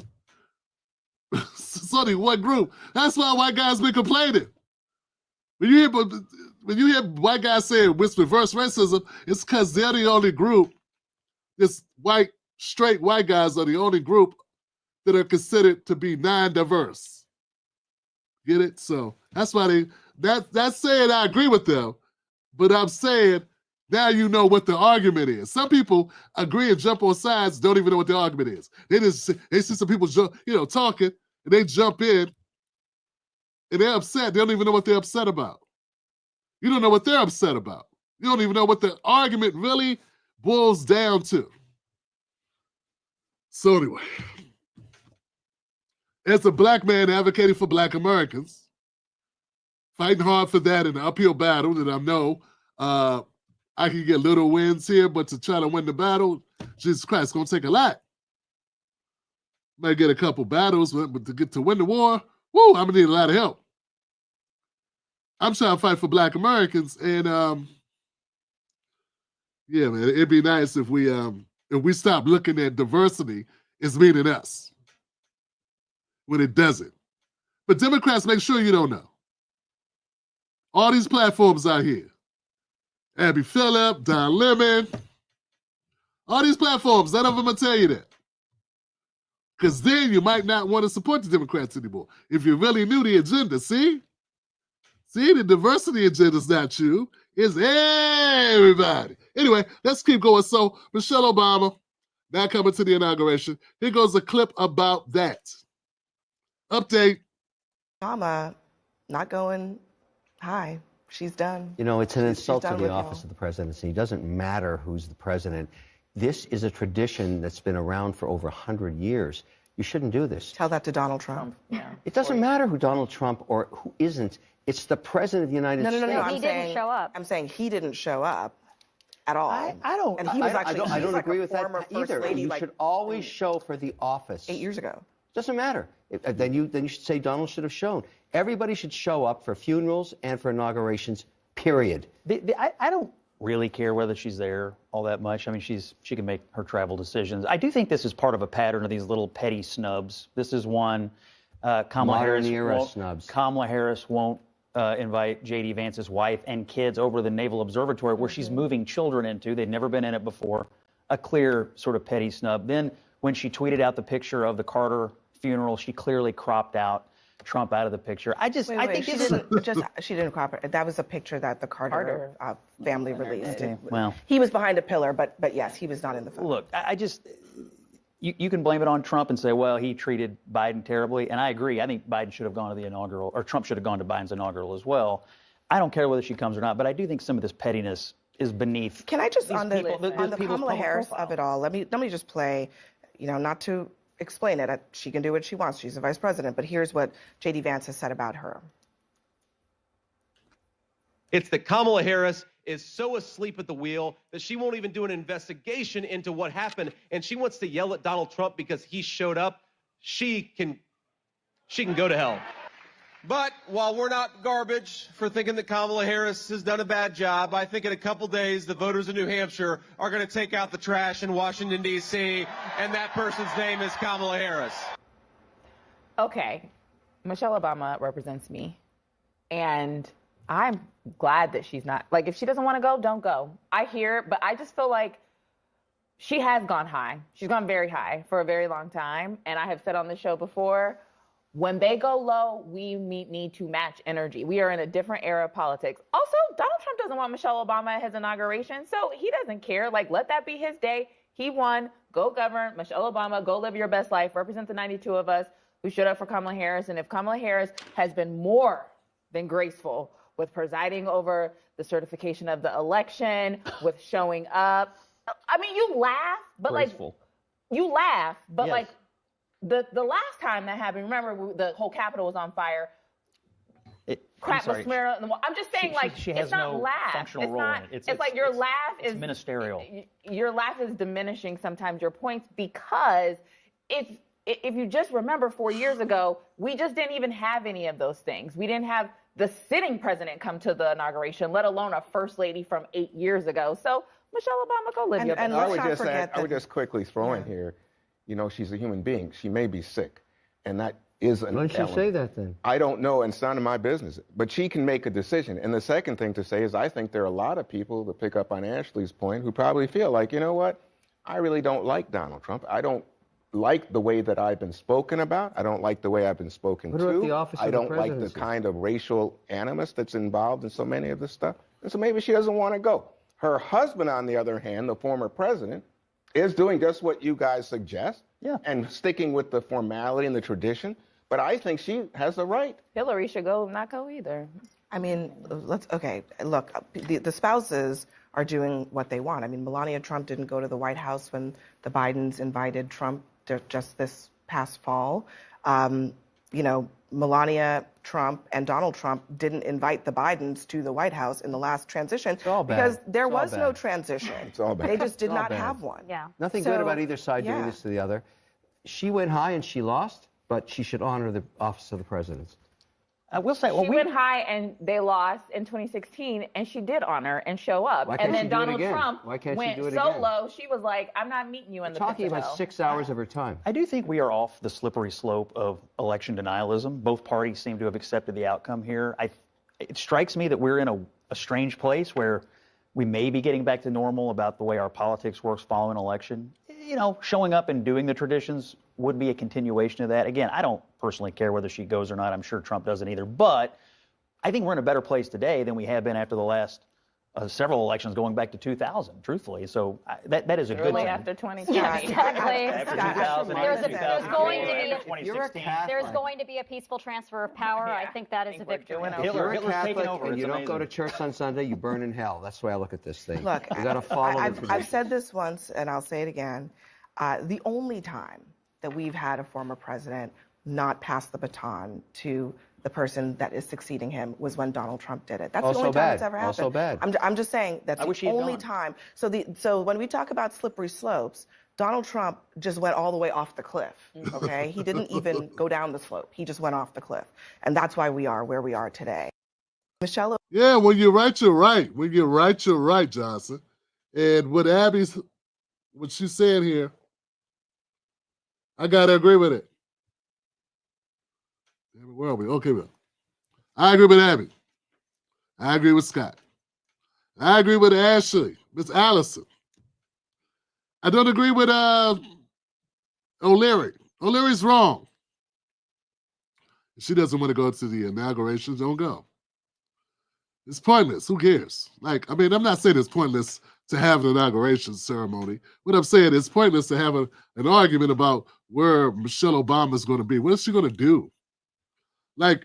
It's only one group. That's why white guys been complaining. When you hear white guys saying it's reverse racism, it's because they're the only group. This straight white guys are the only group that are considered to be non-diverse. Get it? So that's why that's saying I agree with them, but I'm saying now you know what the argument is. Some people agree and jump on sides, don't even know what the argument is. They see some people talking and they jump in and they're upset. They don't even know what they're upset about. You don't know what they're upset about. You don't even know what the argument really boils down to. So anyway, as a Black man advocating for Black Americans, fighting hard for that in an uphill battle that I know I can get little wins here, but to try to win the battle, Jesus Christ, it's going to take a lot. Might get a couple battles, but to win the war, I'm going to need a lot of help. I'm trying to fight for Black Americans, and yeah, man, it'd be nice if we stop looking at diversity as meaning us when it doesn't. But Democrats, make sure you don't know. All these platforms out here, Abby Phillip, Don Lemon, all these platforms, none of them will tell you that. Because then you might not want to support the Democrats anymore. If you really knew the agenda, see, the diversity agenda is not you, it's everybody. Anyway, let's keep going. So, Michelle Obama, now coming to the inauguration. Here goes a clip about that. Update. Obama not going high. She's done. It's an insult to the office of the presidency. It doesn't matter who's the president. This is a tradition that's been around for over 100 years. You shouldn't do this. Tell that to Donald Trump. Yeah. It doesn't matter who Donald Trump or who isn't. It's the president of the United States. No. He didn't show up. I'm saying he didn't show up at all. I don't. And he was actually. I don't like agree with that either. Lady, you should always show for the office. 8 years ago. Doesn't matter. Then you should say Donald should have shown. Everybody should show up for funerals and for inaugurations. Period. I don't really care whether she's there all that much. I mean, she can make her travel decisions. I do think this is part of a pattern of these little petty snubs. This is one. Kamala Harris won't invite J.D. Vance's wife and kids over to the Naval Observatory where she's moving children into. They'd never been in it before. A clear sort of petty snub. Then when she tweeted out the picture of the Carter funeral, she clearly cropped out Trump out of the picture. I think she didn't crop it. That was a picture that the Carter family released. Okay, well, he was behind a pillar, but yes, he was not in the photo. Look, you can blame it on Trump and say, well, he treated Biden terribly, and I agree. I think Biden should have gone to the inaugural, or Trump should have gone to Biden's inaugural as well. I don't care whether she comes or not, but I do think some of this pettiness is beneath. Can I just on the Kamala Harris of it all? Let me just play. Not to explain it. She can do what she wants. She's the vice president. But here's what J.D. Vance has said about her. It's that Kamala Harris is so asleep at the wheel that she won't even do an investigation into what happened, and she wants to yell at Donald Trump because he showed up. She can go to hell. But while we're not garbage for thinking that Kamala Harris has done a bad job, I think in a couple days the voters in New Hampshire are going to take out the trash in Washington, D.C., and that person's name is Kamala Harris. Okay, Michelle Obama represents me, and I'm glad that she's not, like, if she doesn't want to go, don't go. I hear it, but I just feel like she has gone high. She's gone very high for a very long time, and I have said on the show before, when they go low, we need to match energy. We are in a different era of politics. Also, Donald Trump doesn't want Michelle Obama at his inauguration, so he doesn't care. Like, let that be his day. He won. Go govern. Michelle Obama, go live your best life. Represent the 92 of us who stood up for Kamala Harris. And if Kamala Harris has been more than graceful with presiding over the certification of the election, with showing up, I mean, you laugh, but Graceful. you laugh, but Yes. the last time that happened, remember the whole Capitol was on fire. Crap was smeared on the wall. I'm just saying, She it's has not no laugh. functional It's role not. in it. It's like your laugh is ministerial. Your laugh is diminishing sometimes your points because if you just remember 4 years ago, we just didn't even have any of those things. We didn't have the sitting president come to the inauguration, let alone a first lady from 8 years ago. So Michelle Obama, go live your best life. I would just quickly throw in here, you know, she's a human being. She may be sick, and that is an Why don't you say that then? I don't know, and it's none of my business. But she can make a decision. And the second thing to say is I think there are a lot of people, to pick up on Ashley's point, who probably feel like, you know what, I really don't like Donald Trump. I don't like the way that I've been spoken about. I don't like the way I've been spoken What to. about the office of I the don't like the presidency? kind of racial animus that's involved in so many of this stuff. And so maybe she doesn't want to go. Her husband, on the other hand, the former president, is doing just what you guys suggest and sticking with the formality and the tradition. But I think she has the right. Hillary should go, not go either. I mean, look, the spouses are doing what they want. I mean, Melania Trump didn't go to the White House when the Bidens invited Trump just this past fall. Melania Trump and Donald Trump didn't invite the Bidens to the White House in the last transition because there was no transition. It's all bad. They just did It's all not bad. have one. Yeah. Nothing good about either side doing this to the other. She went high and she lost, but she should honor the office of the president. I will say, She went high and they lost in 2016, and she did honor and show up. Why can't And then she do it Donald again? Trump Why can't she went do it so again? low, she was like, I'm not meeting you in the Talking pit to about hell. 6 hours of her time. I do think we are off the slippery slope of election denialism. Both parties seem to have accepted the outcome here. It strikes me that we're in a strange place where we may be getting back to normal about the way our politics works following an election. You know, showing up and doing the traditions would be a continuation of that. Again, I don't personally care whether she goes or not. I'm sure Trump doesn't either. But I think we're in a better place today than we have been after the last several elections going back to 2000, truthfully. So that is a good Early thing. after 2020. Yeah, exactly. After 2000, There's going to be a peaceful transfer of power. I think that is a victory. If you're a Hitler's taking Catholic over. and It's you don't amazing. go to church on Sunday, you burn in hell. That's the way I look at this thing. Look, you got to follow the I've tradition. said this once, and I'll say it again. The only time that we've had a former president not pass the baton to the person that is succeeding him was when Donald Trump did it. That's Also the only time bad. it's ever happened. Also bad. I'm just saying that's I wish he the had only gone. time. So when we talk about slippery slopes, Donald Trump just went all the way off the cliff, okay? He didn't even go down the slope. He just went off the cliff. And that's why we are where we are today. Michelle? Yeah, when you're right, you're right. When you're right, you're right, Johnson. And what she's saying here, I got to agree with it. Where are we? Okay, well, I agree with Abby. I agree with Scott. I agree with Ashley, Miss Allison. I don't agree with O'Leary. O'Leary's wrong. If she doesn't want to go to the inauguration, don't go. It's pointless. Who cares? I'm not saying it's pointless to have an inauguration ceremony. What I'm saying is pointless to have an argument about where Michelle Obama is going to be. What is she going to do? If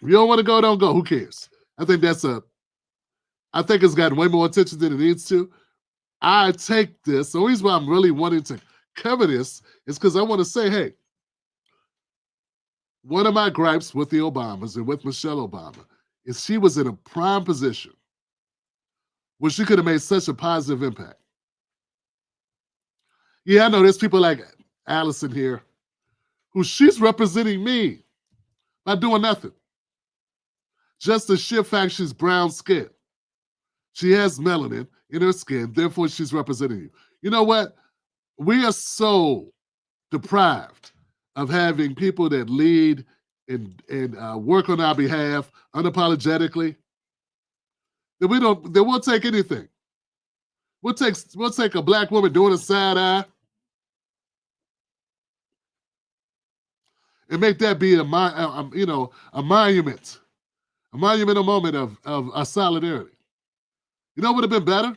you don't want to go, don't go. Who cares? I think it's gotten way more attention than it needs to. I take this. The reason why I'm really wanting to cover this is because I want to say, hey, one of my gripes with the Obamas and with Michelle Obama is she was in a prime position where she could have made such a positive impact. Yeah, I know there's people like Allison here who she's representing me by doing nothing. Just the sheer fact she's brown skinned. She has melanin in her skin, therefore she's representing you. You know what? We are so deprived of having people that lead and work on our behalf unapologetically that we'll take anything. We'll take a black woman doing a side eye and make that be a monument, a monumental moment of solidarity. You know what would have been better?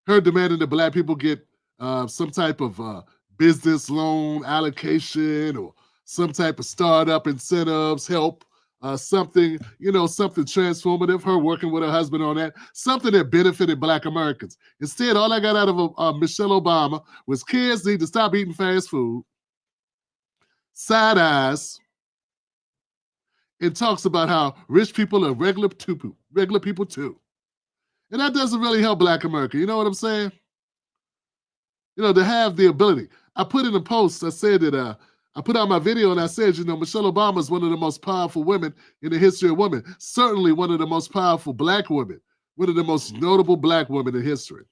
Her demanding that black people get some type of business loan allocation or some type of startup incentives, help, something transformative, her working with her husband on that, something that benefited black Americans. Instead, all I got out of Michelle Obama was kids need to stop eating fast food, side eyes, and talks about how rich people are regular people too. And that doesn't really help black America. You know what I'm saying? To have the ability. I put in a post, I said that I put out my video and I said, Michelle Obama is one of the most powerful women in the history of women. Certainly one of the most powerful black women, one of the most notable black women in history.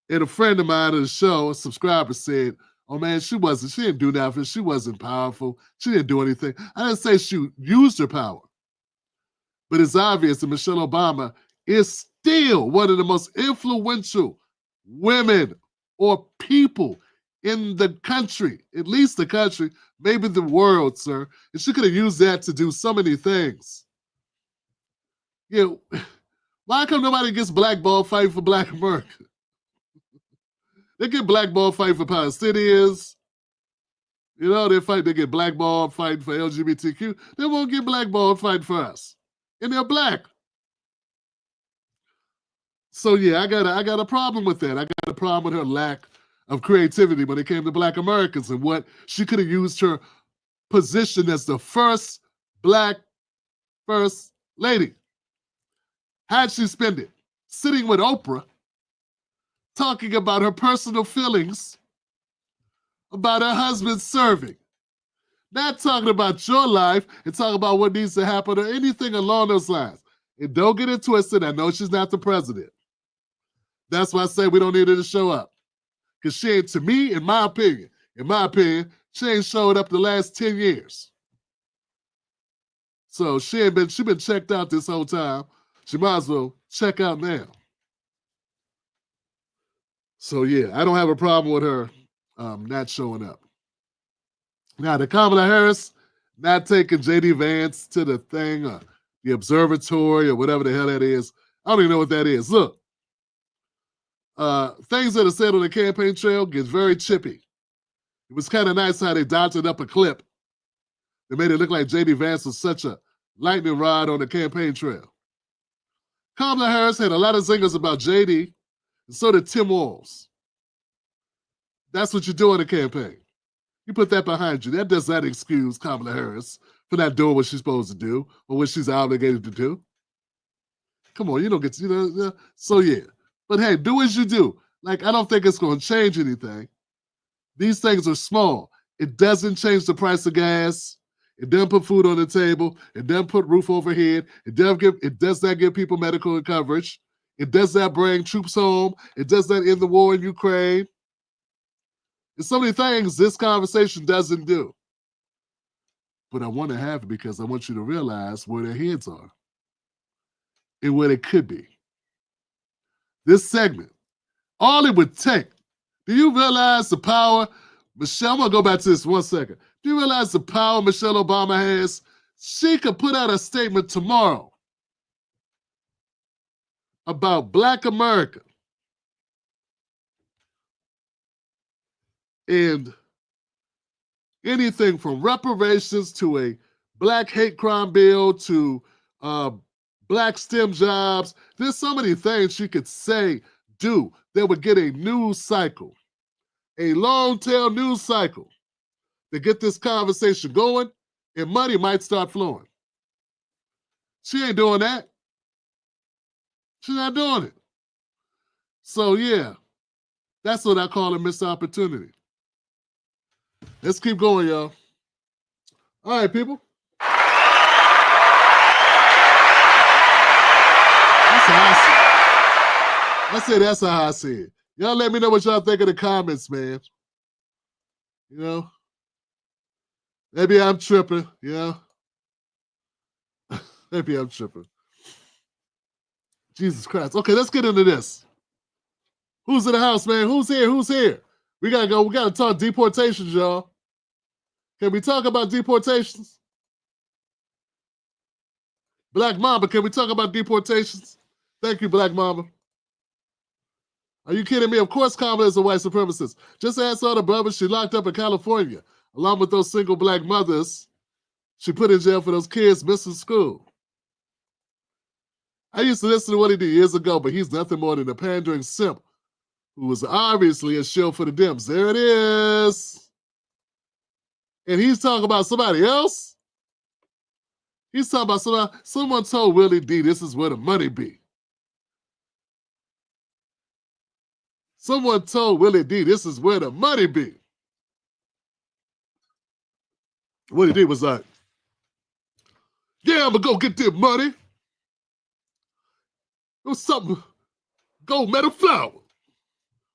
And a friend of mine of the show, a subscriber, said, oh man, she didn't do nothing. She wasn't powerful. She didn't do anything. I didn't say she used her power. But it's obvious that Michelle Obama is still one of the most influential women or people in the country, at least the country, maybe the world, sir. And she could have used that to do so many things. Why come nobody gets blackballed fighting for black America? They get blackballed fighting for Palestinians. They get blackballed fighting for LGBTQ. They won't get blackballed fighting for us. And they're black. So yeah, I got a problem with that. I got a problem with her lack of creativity when it came to black Americans and what she could have used her position as the first black first lady. How'd she spend it? Sitting with Oprah, talking about her personal feelings about her husband serving. Not talking about your life and talking about what needs to happen or anything along those lines. And don't get it twisted. I know she's not the president. That's why I say we don't need her to show up. Because she ain't, to me, in my opinion, she ain't showed up the last 10 years. So she been checked out this whole time. She might as well check out now. So yeah, I don't have a problem with her not showing up. Now, the Kamala Harris not taking J.D. Vance to the thing, the observatory or whatever the hell that is. I don't even know what that is. Look, things that are said on the campaign trail gets very chippy. It was kind of nice how they dodged up a clip. They made it look like J.D. Vance was such a lightning rod on the campaign trail. Kamala Harris had a lot of zingers about J.D., and so did Tim Walz. That's what you do in a campaign. You put that behind you. That does not excuse Kamala Harris for not doing what she's supposed to do or what she's obligated to do. Come on, you don't get to, so yeah. But hey, do as you do. I don't think it's going to change anything. These things are small. It doesn't change the price of gas. It doesn't put food on the table. It doesn't put roof overhead. It does not give people medical coverage. It does not bring troops home. It does not end the war in Ukraine. There's so many things this conversation doesn't do. But I want to have it because I want you to realize where their heads are and where they could be. This segment, all it would take, do you realize the power? Michelle, I'm going to go back to this 1 second. Do you realize the power Michelle Obama has? She could put out a statement tomorrow about Black America and anything from reparations to a black hate crime bill to black STEM jobs. There's so many things she could say, do, that would get a news cycle a long tail news cycle to get this conversation going, and money might start flowing. She ain't doing that. She's not doing it. So yeah, that's what I call a missed opportunity. Let's keep going, y'all. All right, people. That's how I see it. I say that's how I see it. Y'all let me know what y'all think in the comments, man. You know? Maybe I'm tripping, you know? Maybe I'm tripping. Jesus Christ. Okay, let's get into this. Who's in the house, man? Who's here? Who's here? We gotta go. We gotta talk deportations, y'all. Can we talk about deportations? Black Mamba, can we talk about deportations? Thank you, Black Mamba. Are you kidding me? Of course Kamala is a white supremacist. Just ask all the brothers she locked up in California, along with those single black mothers she put in jail for those kids missing school. I used to listen to what he did years ago, but he's nothing more than a pandering simp who was obviously a shill for the Dems. There it is. And he's talking about somebody else? He's talking about somebody. Someone told Willie D this is where the money be. Someone told Willie D this is where the money be. Willie D was like, yeah, I'm gonna go get that money. It was something, gold medal flower.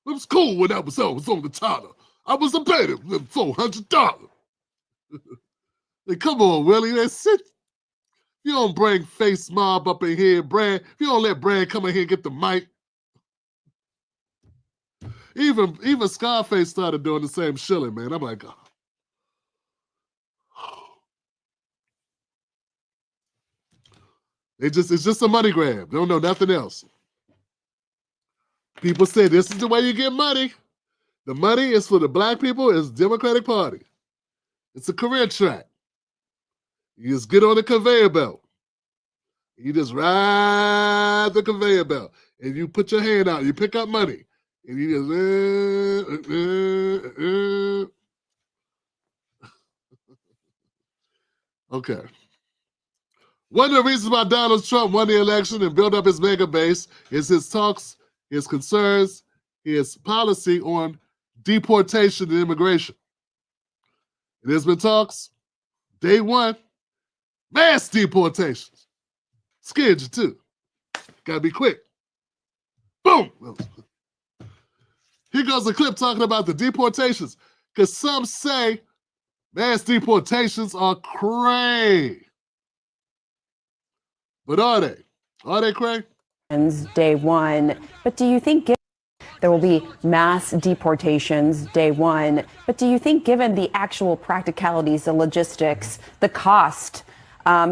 It was cool when I was on the Tyler. I was a paid $400. Hey, come on, Willie. That's it. You don't bring Face Mob up in here, Brad. If you don't let Brad come in here and get the mic. Even Scarface started doing the same shilling, man. I'm like, oh. It's just a money grab. They don't know nothing else. People say this is the way you get money. The money is for the black people. It's Democratic Party. It's a career track. You just get on the conveyor belt. You just ride the conveyor belt. And you put your hand out. You pick up money. And you just... Okay. One of the reasons why Donald Trump won the election and built up his mega base is his talks, his concerns, his policy on deportation and immigration. There's been talks, day one, mass deportations. Scared you too. Gotta be quick. Boom! Here goes a clip talking about the deportations, because some say mass deportations are cray. But are they? Are they, Craig? Day one. But do you think there will be mass deportations day one? But do you think given the actual practicalities, the logistics, the cost,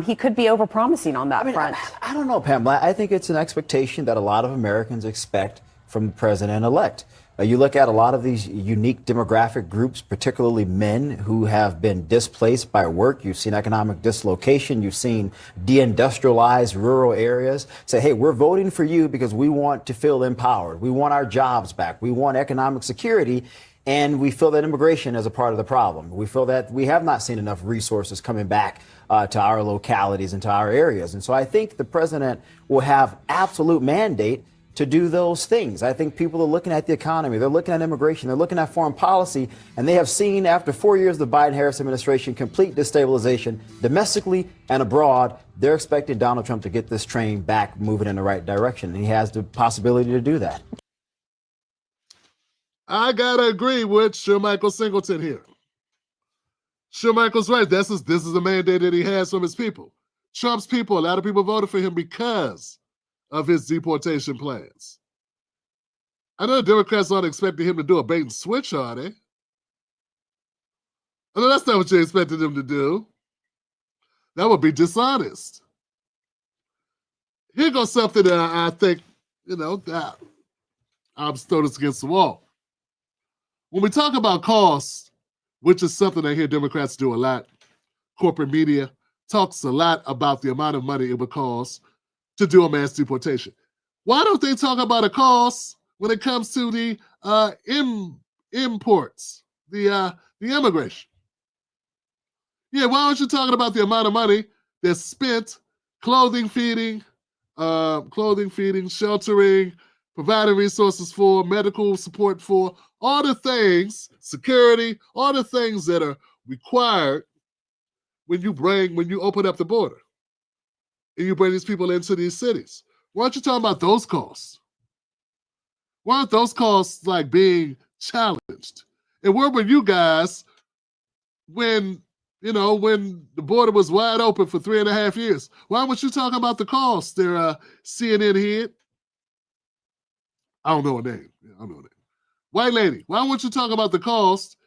he could be overpromising on that front? I don't know, Pamela. I think it's an expectation that a lot of Americans expect from the president-elect. You look at a lot of these unique demographic groups, particularly men who have been displaced by work. You've seen economic dislocation. You've seen deindustrialized rural areas say, hey, we're voting for you because we want to feel empowered. We want our jobs back. We want economic security. And we feel that immigration is a part of the problem. We feel that we have not seen enough resources coming back to our localities and to our areas. And so I think the president will have absolute mandate to do those things. I think people are looking at the economy, they're looking at immigration, they're looking at foreign policy, and they have seen after 4 years of the Biden-Harris administration complete destabilization domestically and abroad. They're expecting Donald Trump to get this train back moving in the right direction, and he has the possibility to do that. I gotta agree with Michael Singleton here. Michael's right. This is a mandate that he has from his people. Trump's people, a lot of people voted for him because of his deportation plans. I know the Democrats aren't expecting him to do a bait and switch, are they? I know that's not what you expected him to do. That would be dishonest. Here goes something that I think, that I'm throwing this against the wall. When we talk about costs, which is something I hear Democrats do a lot, corporate media talks a lot about the amount of money it would cost to do a mass deportation. Why don't they talk about a cost when it comes to the imports, the immigration. Yeah, why aren't you talking about the amount of money that's spent clothing, feeding, sheltering, providing resources for, medical support for, all the things, security, all the things that are required when you open up the border and you bring these people into these cities. Why aren't you talking about those costs? Why aren't those costs like being challenged? And where were you guys when the border was wide open for 3.5 years? Why weren't you talking about the costs? Their CNN head, I don't know her name. I don't know her name. White lady, why weren't you talking about the cost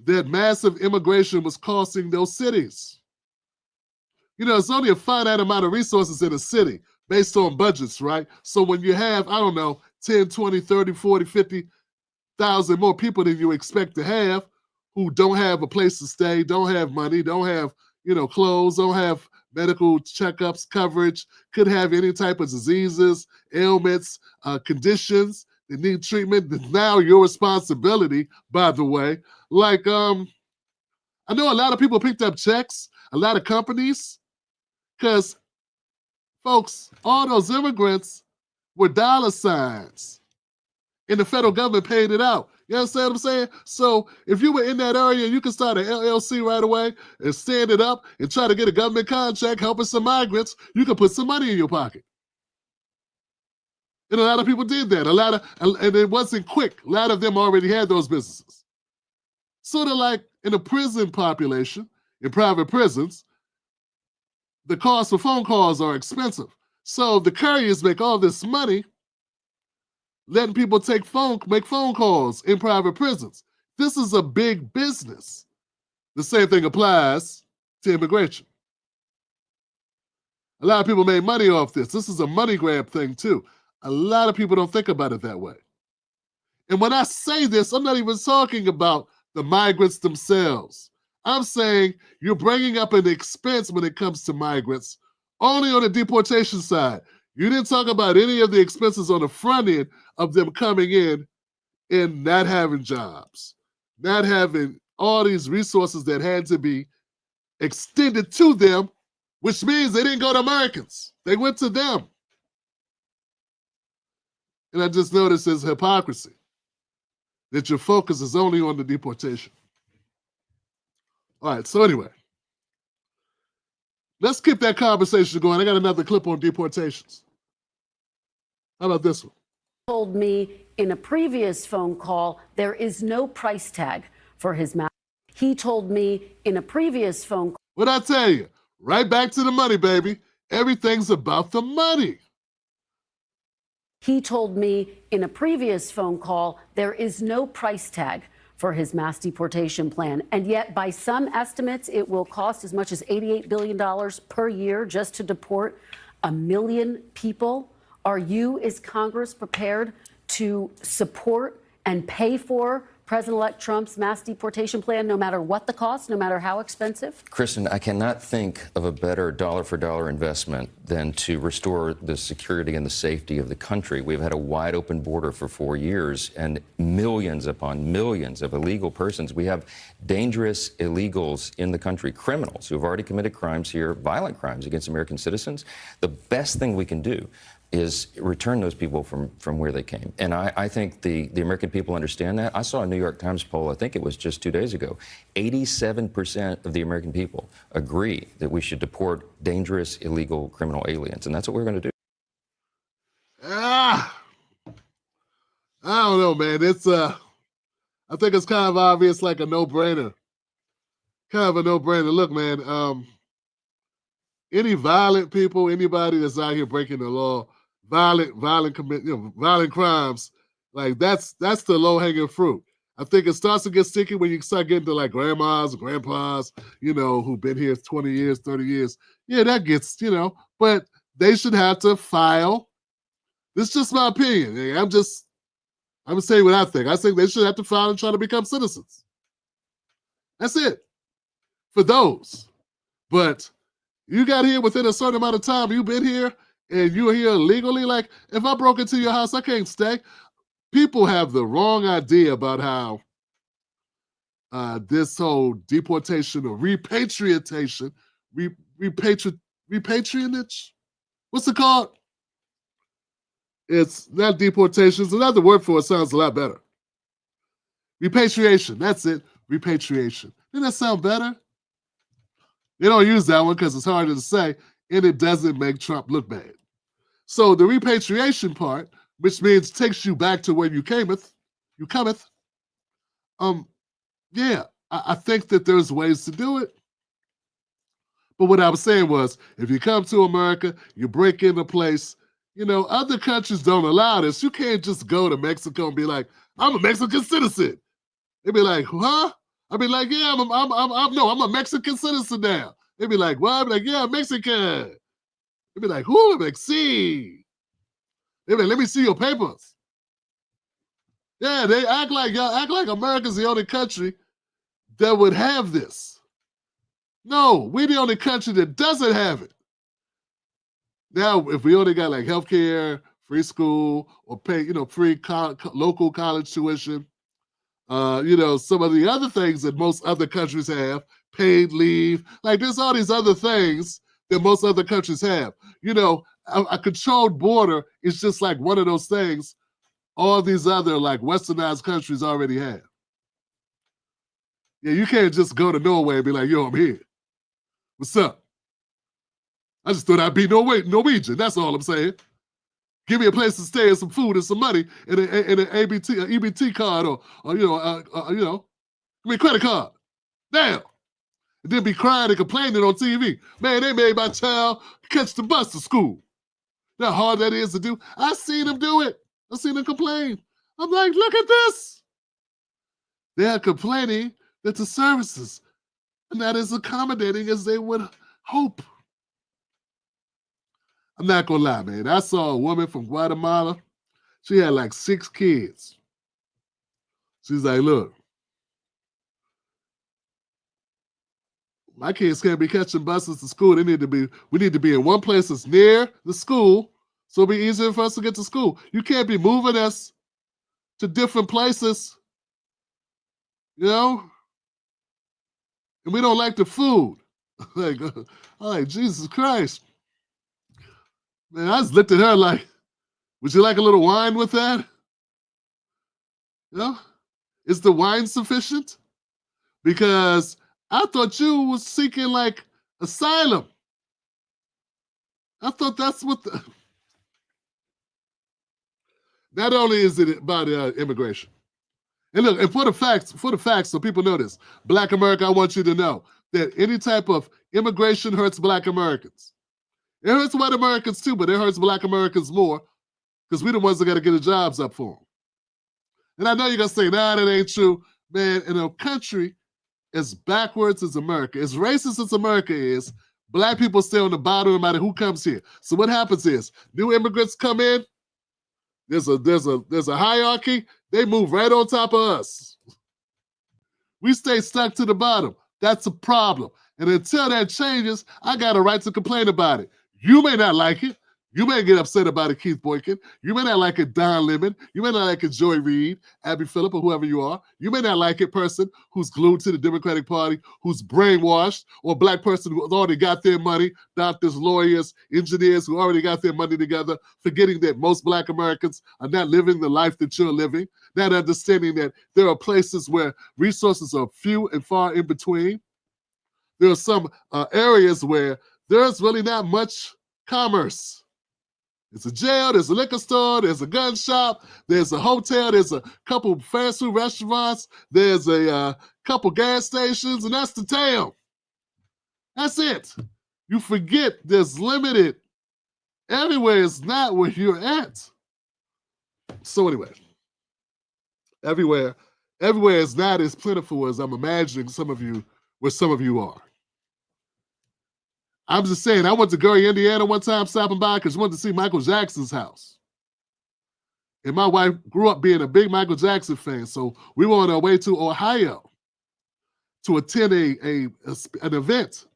that massive immigration was costing those cities? It's only a finite amount of resources in a city based on budgets, right? So when you have, I don't know, 10, 20, 30, 40, 50,000 more people than you expect to have who don't have a place to stay, don't have money, don't have, clothes, don't have medical checkups, coverage, could have any type of diseases, ailments, conditions that need treatment. That's now your responsibility, by the way. Like, I know a lot of people picked up checks, a lot of companies, because, folks, all those immigrants were dollar signs, and the federal government paid it out. You understand what I'm saying? So if you were in that area, you can start an LLC right away and stand it up and try to get a government contract helping some migrants. You can put some money in your pocket. And a lot of people did that. And it wasn't quick. A lot of them already had those businesses. Sort of like in a prison population, in private prisons, the cost for phone calls are expensive. So the couriers make all this money letting people make phone calls in private prisons. This is a big business. The same thing applies to immigration. A lot of people made money off this. This is a money grab thing too. A lot of people don't think about it that way. And when I say this, I'm not even talking about the migrants themselves. I'm saying you're bringing up an expense when it comes to migrants only on the deportation side. You didn't talk about any of the expenses on the front end of them coming in and not having jobs, not having all these resources that had to be extended to them, which means they didn't go to Americans. They went to them. And I just noticed there's hypocrisy, that your focus is only on the deportation. All right, so anyway, let's keep that conversation going. I got another clip on deportations. How about this one? Told me in a previous phone call there is no price tag for his mouth. He told me in a previous phone call. What'd I tell you? Right back to the money, baby. Everything's about the money. He told me in a previous phone call there is no price tag for his mass deportation plan. And yet, by some estimates, it will cost as much as $88 billion per year just to deport 1 million people. Are you, is Congress, prepared to support and pay for President-elect Trump's mass deportation plan, no matter what the cost, no matter how expensive? Kristen, I cannot think of a better dollar-for-dollar investment than to restore the security and the safety of the country. We've had a wide-open border for 4 years, and millions upon millions of illegal persons. We have dangerous illegals in the country, criminals who have already committed crimes here, violent crimes against American citizens. The best thing we can do is return those people from where they came. And I think the American people understand that. I saw a New York Times poll, I think it was just 2 days ago. 87% of the American people agree that we should deport dangerous, illegal, criminal aliens. And that's what we're going to do. I don't know, man. It's I think it's kind of obvious, like a no-brainer. Kind of a no-brainer. Look, man, any violent people, anybody that's out here breaking the law, violent crimes, like that's the low-hanging fruit. I think it starts to get sticky when you start getting to like grandmas, grandpas, who've been here 20 years, 30 years. Yeah, that gets, but they should have to file. This is just my opinion. I'm saying what I think. I think they should have to file and try to become citizens. That's it. For those. But you got here within a certain amount of time, you've been here, and you're here illegally. Like, if I broke into your house, I can't stay. People have the wrong idea about how this whole deportation or repatriation, repatriatage. What's it called? It's not deportation. It's another word for it. Sounds a lot better. Repatriation. That's it. Repatriation. Doesn't that sound better? They don't use that one because it's harder to say, and it doesn't make Trump look bad. So the repatriation part, which means takes you back to where you cometh. Yeah, I think that there's ways to do it. But what I was saying was, if you come to America, you break into a place, other countries don't allow this. You can't just go to Mexico and be like, I'm a Mexican citizen. They'd be like, huh? I'd be like, yeah, I'm a Mexican citizen now. They'd be like, what? I'd be like, yeah, I'm Mexican. They'd be like, who? I'm like, see. They'd be like, let me see your papers. Yeah, they act like America's the only country that would have this. No, we're the only country that doesn't have it. Now, if we only got like healthcare, free school, or pay, free local college tuition, some of the other things that most other countries have, paid leave, like there's all these other things that most other countries have. A controlled border is just like one of those things all these other like westernized countries already have. Yeah, you can't just go to Norway and be like, yo, I'm here. What's up? I just thought I'd be Norwegian. That's all I'm saying. Give me a place to stay and some food and some money and an EBT card or give me a credit card. Damn. And then be crying and complaining on TV. Man, they made my child catch the bus to school. You know how hard that is to do? I seen them do it. I seen them complain. I'm like, look at this. They're complaining that the services are not as accommodating as they would hope. I'm not gonna lie, man. I saw a woman from Guatemala. She had like 6 kids. She's like, look, my kids can't be catching buses to school. We need to be in one place that's near the school, so it'll be easier for us to get to school. You can't be moving us to different places, and we don't like the food. I'm like, Jesus Christ. Man, I just looked at her like, would you like a little wine with that? Is the wine sufficient? Because I thought you was seeking like asylum. I thought that's what Not only is it about immigration. And look, and for the facts, so people know this, Black America, I want you to know that any type of immigration hurts Black Americans. It hurts white Americans too, but it hurts Black Americans more because we're the ones that got to get the jobs up for them. And I know you're going to say, nah, that ain't true. Man, in a country as backwards as America, as racist as America is, Black people stay on the bottom no matter who comes here. So what happens is, new immigrants come in, there's a hierarchy, they move right on top of us. We stay stuck to the bottom. That's a problem. And until that changes, I got a right to complain about it. You may not like it. You may get upset about it, Keith Boykin. You may not like it, Don Lemon. You may not like it, Joy Reid, Abby Phillip, or whoever you are. You may not like it, person who's glued to the Democratic Party, who's brainwashed, or a Black person who's already got their money, doctors, lawyers, engineers who already got their money together, forgetting that most Black Americans are not living the life that you're living, not understanding that there are places where resources are few and far in between. There are some areas where there's really not much commerce. It's a jail, there's a liquor store, there's a gun shop, there's a hotel, there's a couple fast food restaurants, there's a couple gas stations, and that's the town. That's it. You forget there's limited. Everywhere is not where you're at. So anyway, everywhere is not as plentiful as I'm imagining where some of you are. I'm just saying, I went to Gary, Indiana one time stopping by because I wanted to see Michael Jackson's house. And my wife grew up being a big Michael Jackson fan, so we were on our way to Ohio to attend an event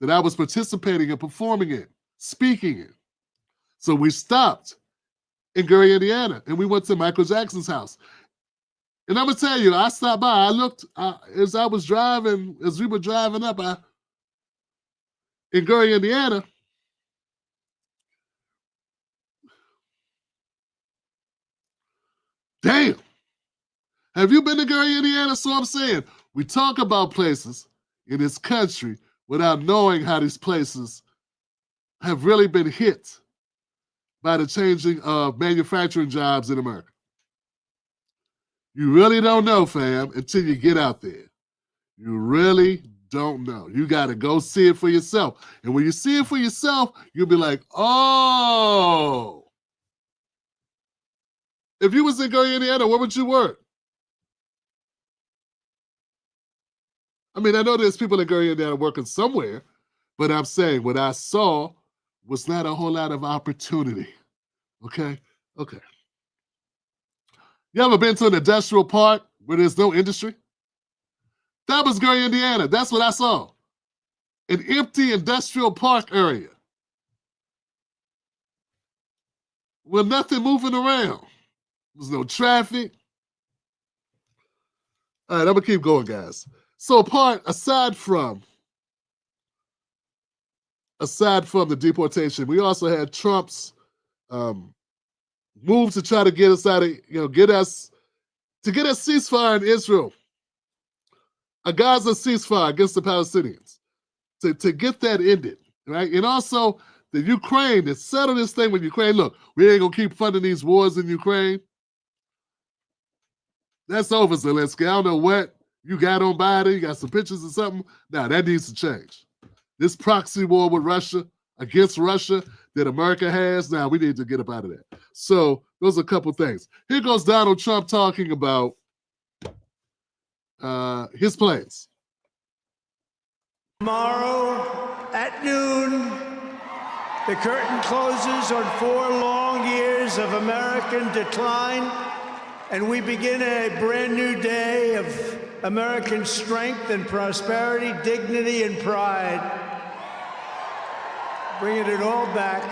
that I was participating in, performing in, speaking in. So we stopped in Gary, Indiana, and we went to Michael Jackson's house. And I'm gonna tell you, I stopped by. I looked as I was driving, as we were driving up in Gary, Indiana. Damn. Have you been to Gary, Indiana? So I'm saying, we talk about places in this country without knowing how these places have really been hit by the changing of manufacturing jobs in America. You really don't know, fam, until you get out there. You really don't know. You got to go see it for yourself. And when you see it for yourself, you'll be like, oh. If you was in Gary, Indiana, where would you work? I mean, I know there's people in Gary, Indiana working somewhere, but I'm saying what I saw was not a whole lot of opportunity. Okay? Okay. You ever been to an industrial park where there's no industry? That was Gary, Indiana. That's what I saw. An empty industrial park area with nothing moving around. There's no traffic. All right, I'm gonna keep going, guys. So aside from the deportation, we also had Trump's move to try to get us out of, get us ceasefire in Israel, a Gaza ceasefire against the Palestinians, to get that ended, right? And also the Ukraine, to settle this thing with Ukraine. Look, we ain't gonna keep funding these wars in Ukraine. That's over, Zelensky. I don't know what you got on Biden. You got some pictures or something. Now that needs to change. This proxy war with Russia, against Russia, that America has, now we need to get up out of that. So those are a couple things. Here goes Donald Trump talking about his plans. Tomorrow at noon, the curtain closes on 4 long years of American decline, and we begin a brand new day of American strength and prosperity, dignity and pride. Bringing it all back.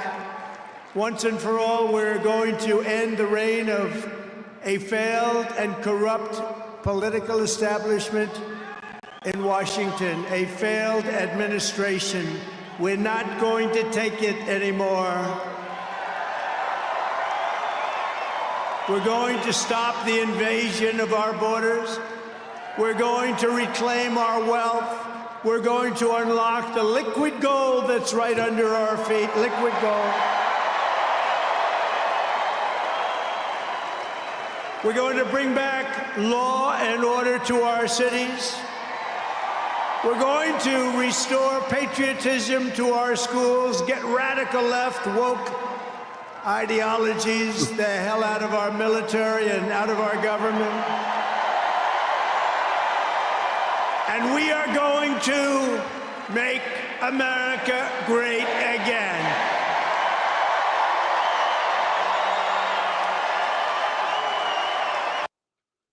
Once and for all, we're going to end the reign of a failed and corrupt political establishment in Washington, a failed administration. We're not going to take it anymore. We're going to stop the invasion of our borders. We're going to reclaim our wealth. We're going to unlock the liquid gold that's right under our feet, liquid gold. We're going to bring back law and order to our cities. We're going to restore patriotism to our schools, get radical left, woke ideologies the hell out of our military and out of our government. And we are going to make America great again.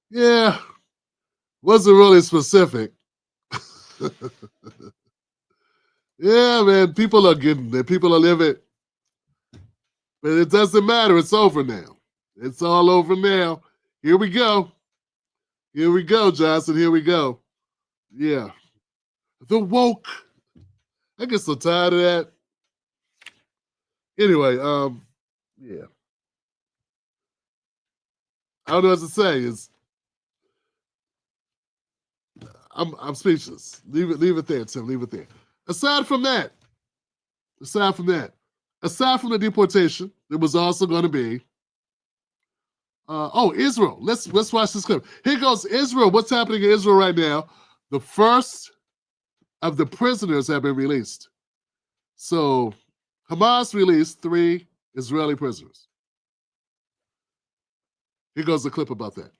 Yeah, wasn't really specific. Yeah, man, people are getting it. People are living. But it doesn't matter. It's over now. It's all over now. Here we go. Here we go, Johnson. Here we go. Yeah. The woke. I get so tired of that. Anyway, yeah. I don't know what to say. I'm speechless. Leave it there, Tim. Leave it there. Aside from the deportation, there was also going to be Israel. Let's watch this clip. Here goes Israel. What's happening in Israel right now? The first of the prisoners have been released. So Hamas released 3 Israeli prisoners. Here goes the clip about that.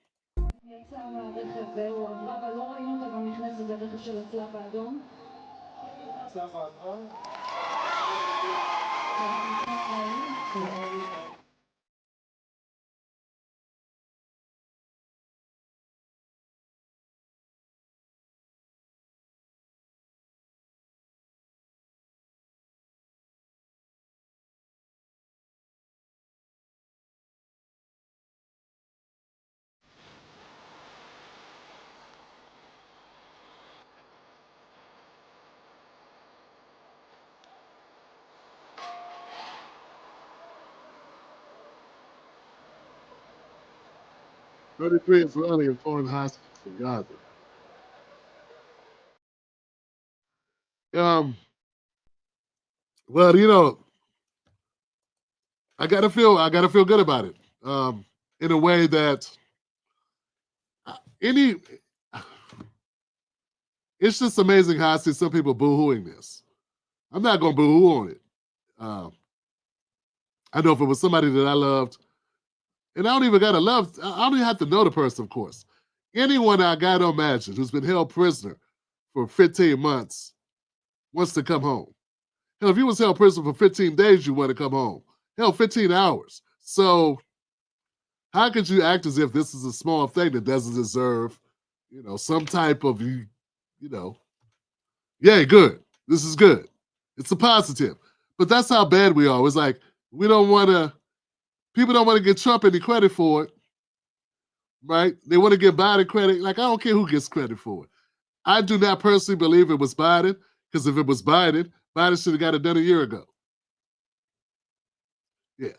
33 Israeli and foreign hostages in Gaza. Well, I gotta feel good about it. In a way that any, it's just amazing how I see some people boo-hooing this. I'm not gonna boo-hoo on it. I know if it was somebody that I loved, and I don't even have to know the person, of course. Anyone I gotta imagine who's been held prisoner for 15 months wants to come home. Hell, if you was held prisoner for 15 days, you want to come home. Hell, 15 hours. So how could you act as if this is a small thing that doesn't deserve, some type of, yeah, good. This is good. It's a positive. But that's how bad we are. It's like, people don't want to give Trump any credit for it, right? They want to give Biden credit. Like, I don't care who gets credit for it. I do not personally believe it was Biden, because if it was Biden should have got it done a year ago. Yeah.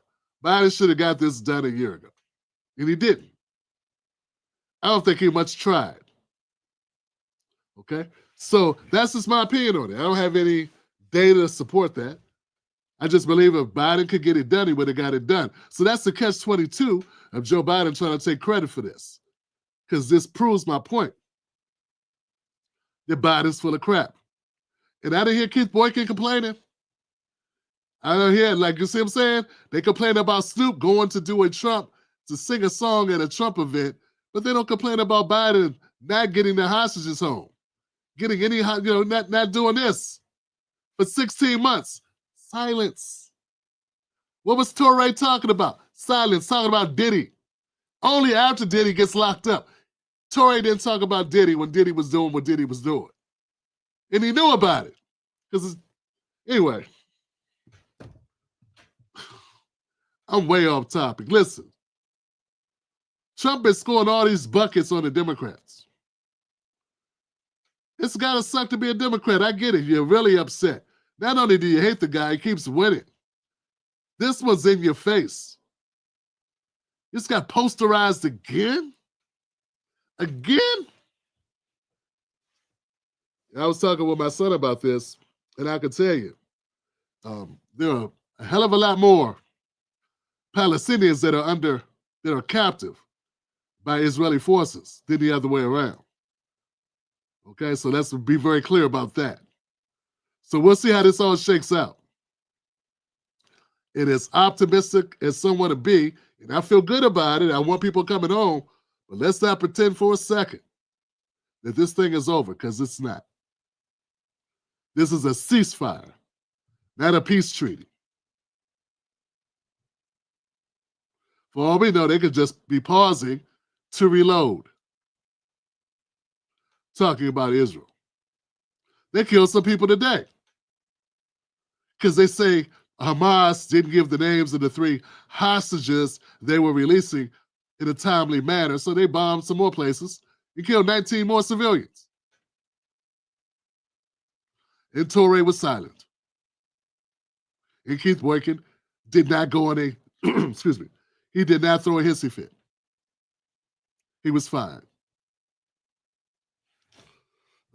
Biden should have got this done a year ago. And he didn't. I don't think he much tried. Okay? So that's just my opinion on it. I don't have any data to support that. I just believe if Biden could get it done, he would have got it done. So that's the catch-22 of Joe Biden trying to take credit for this. Because this proves my point. That Biden's full of crap. And I didn't hear Keith Boykin complaining. I don't hear, like, you see what I'm saying? They complain about Snoop going to sing a song at a Trump event, but they don't complain about Biden not getting the hostages home. Getting any, not doing this for 16 months. Silence. What was Torre talking about? Silence, talking about Diddy. Only after Diddy gets locked up. Torre didn't talk about Diddy when Diddy was doing what Diddy was doing. And he knew about it. Anyway, I'm way off topic. Listen, Trump is scoring all these buckets on the Democrats. It's gotta suck to be a Democrat. I get it. You're really upset. Not only do you hate the guy, he keeps winning. This one's in your face. This got posterized again? Again? I was talking with my son about this, and I can tell you, there are a hell of a lot more Palestinians that are captive by Israeli forces than the other way around. Okay, so let's be very clear about that. So we'll see how this all shakes out. And as optimistic as some want to be, and I feel good about it, I want people coming home, but let's not pretend for a second that this thing is over, because it's not. This is a ceasefire, not a peace treaty. For all we know, they could just be pausing to reload. Talking about Israel. They killed some people today. Because they say Hamas didn't give the names of the 3 hostages they were releasing in a timely manner, so they bombed some more places and killed 19 more civilians. And Torre was silent. And Keith Boykin did not go on a, excuse me, he did not throw a hissy fit. He was fine.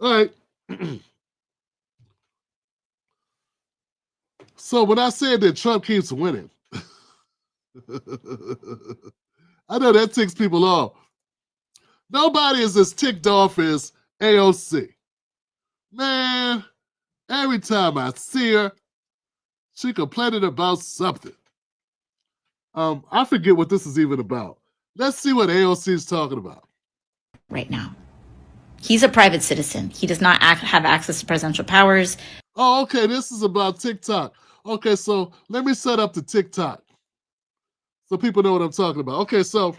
All right. So when I said that Trump keeps winning, I know that ticks people off. Nobody is as ticked off as AOC. Man, every time I see her, she complaining about something. I forget what this is even about. Let's see what AOC is talking about. Right now. He's a private citizen. He does not have access to presidential powers. Oh, okay. This is about TikTok. Okay, so let me set up the TikTok so people know what I'm talking about. Okay, so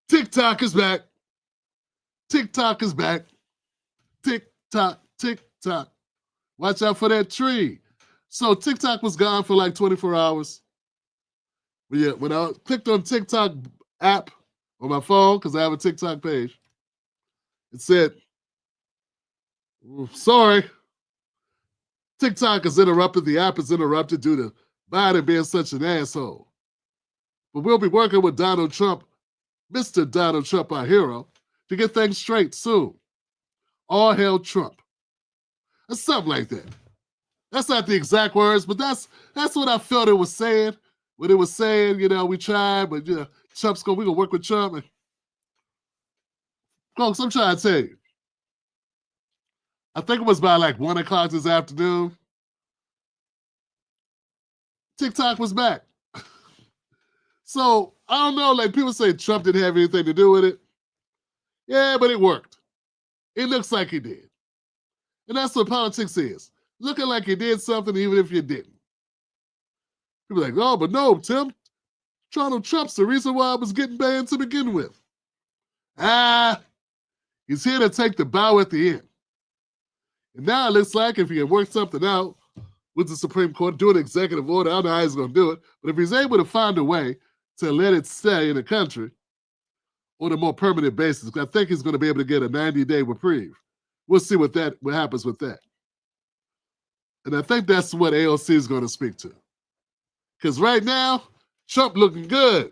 TikTok is back. TikTok is back. TikTok, TikTok. Watch out for that tree. So TikTok was gone for like 24 hours. But yeah, when I clicked on TikTok app on my phone, because I have a TikTok page, it said, sorry, TikTok is interrupted. The app is interrupted due to Biden being such an asshole. But we'll be working with Donald Trump Mr. Donald Trump, our hero, to get things straight soon. All hail Trump. Or something like that. That's not the exact words, but that's what I felt it was saying. When it was saying, we tried, but Trump's we're gonna work with Trump. And, folks, I'm trying to tell you. I think it was by like 1 o'clock this afternoon. TikTok was back. So I don't know, like people say Trump didn't have anything to do with it. Yeah, but it worked. It looks like he did. And that's what politics is. Looking like you did something even if you didn't. People are like, oh, but no, Tim. Donald Trump's the reason why I was getting banned to begin with. He's here to take the bow at the end. And now it looks like if he can work something out with the Supreme Court, do an executive order, I don't know how he's going to do it, but if he's able to find a way to let it stay in the country on a more permanent basis, I think he's going to be able to get a 90-day reprieve. We'll see what happens with that. And I think that's what AOC is going to speak to. Because right now, Trump looking good.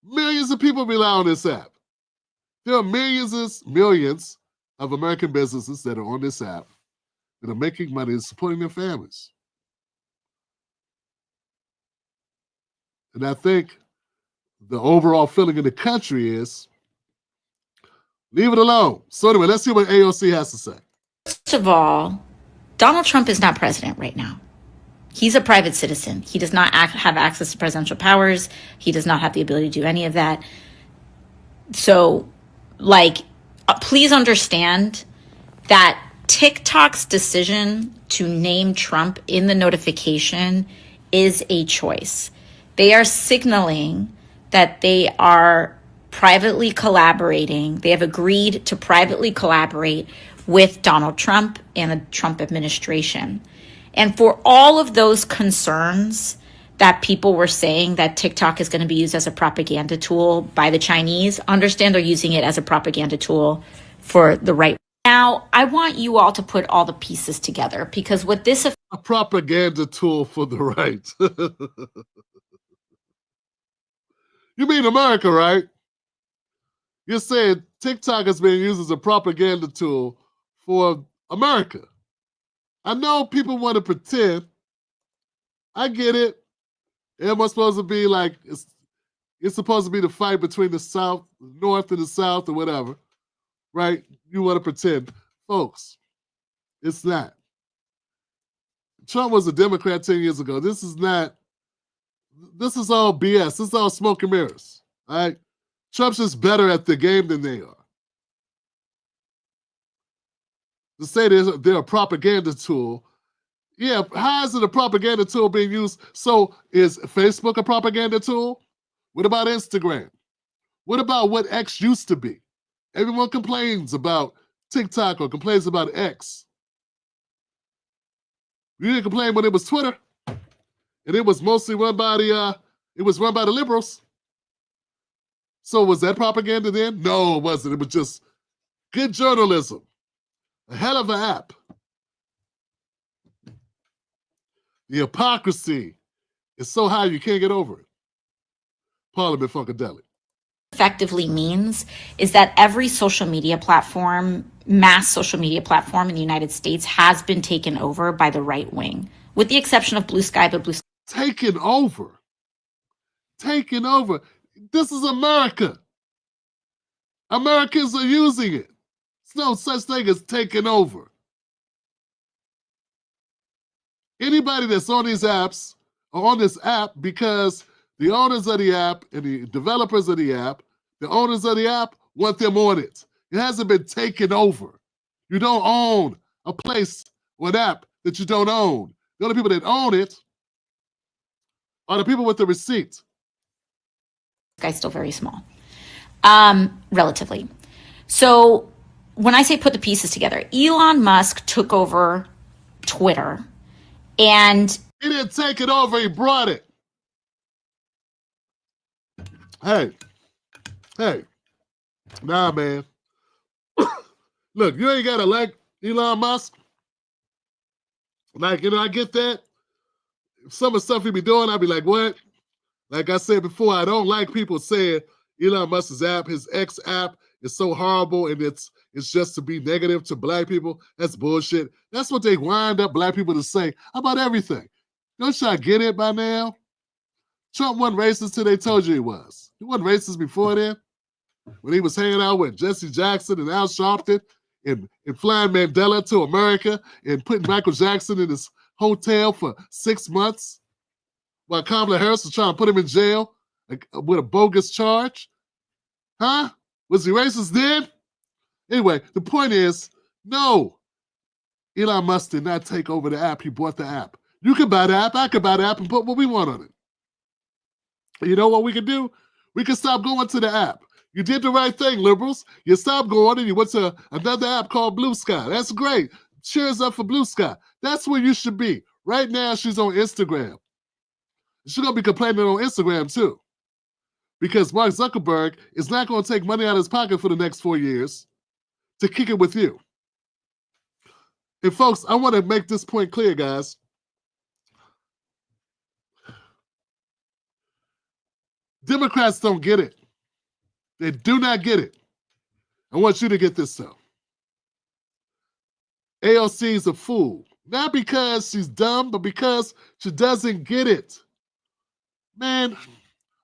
Millions of people rely on this app. There are millions of American businesses that are on this app that are making money and supporting their families. And I think the overall feeling in the country is, leave it alone. So anyway, let's see what AOC has to say. First of all, Donald Trump is not president right now. He's a private citizen. He does not have access to presidential powers. He does not have the ability to do any of that. So, please understand that TikTok's decision to name Trump in the notification is a choice. They are signaling that they are privately collaborating. They have agreed to privately collaborate with Donald Trump and the Trump administration. And for all of those concerns that people were saying that TikTok is going to be used as a propaganda tool by the Chinese, understand they're using it as a propaganda tool for the right. Now, I want you all to put all the pieces together because what this... A propaganda tool for the right. You mean America, right? You're saying TikTok is being used as a propaganda tool for America. I know people want to pretend. I get it. It was supposed to be like, it's supposed to be the fight between the South, the North and the South or whatever, right? You want to pretend. Folks, it's not. Trump was a Democrat 10 years ago. This is all BS. This is all smoke and mirrors, all right? Trump's just better at the game than they are. To say they're a propaganda tool, yeah, how is it a propaganda tool being used? So is Facebook a propaganda tool? What about Instagram? What about what X used to be? Everyone complains about TikTok or complains about X. You didn't complain when it was Twitter, and it was mostly run by the liberals. So was that propaganda then? No, it wasn't. It was just good journalism. A hell of an app. The hypocrisy is so high you can't get over it. Parliament Funkadelic. Effectively means is that every social media platform, mass social media platform in the United States has been taken over by the right wing, with the exception of Blue Sky, but Blue Sky. Taken over. Taken over. This is America. Americans are using it. There's no such thing as taking over. Anybody that's on these apps are on this app because the owners of the app and the developers of the app, the owners of the app want them on it. It hasn't been taken over. You don't own a place or an app that you don't own. The only people that own it are the people with the receipt. This guy's still very small, relatively. So when I say put the pieces together, Elon Musk took over Twitter and... He didn't take it over, he brought it. Hey, nah, man. Look, you ain't gotta like Elon Musk. Like, I get that. Some of the stuff he be doing, I'd be like, what? Like I said before, I don't like people saying Elon Musk's app, his X app, is so horrible and it's just to be negative to black people. That's bullshit. That's what they wind up black people to say about everything. Don't y'all get it by now? Trump wasn't racist till they told you he was. He wasn't racist before then. When he was hanging out with Jesse Jackson and Al Sharpton and flying Mandela to America and putting Michael Jackson in his hotel for 6 months while Kamala Harris was trying to put him in jail with a bogus charge. Huh? Was he racist then? Anyway, the point is, no. Elon Musk did not take over the app. He bought the app. You can buy the app. I can buy the app and put what we want on it. You know what we can do? We can stop going to the app. You did the right thing, liberals. You stopped going and you went to another app called Blue Sky. That's great. Cheers up for Blue Sky. That's where you should be. Right now, she's on Instagram. She's going to be complaining on Instagram, too. Because Mark Zuckerberg is not going to take money out of his pocket for the next 4 years to kick it with you. And folks, I want to make this point clear, guys. Democrats don't get it. They do not get it. I want you to get this, though. AOC is a fool. Not because she's dumb, but because she doesn't get it. Man,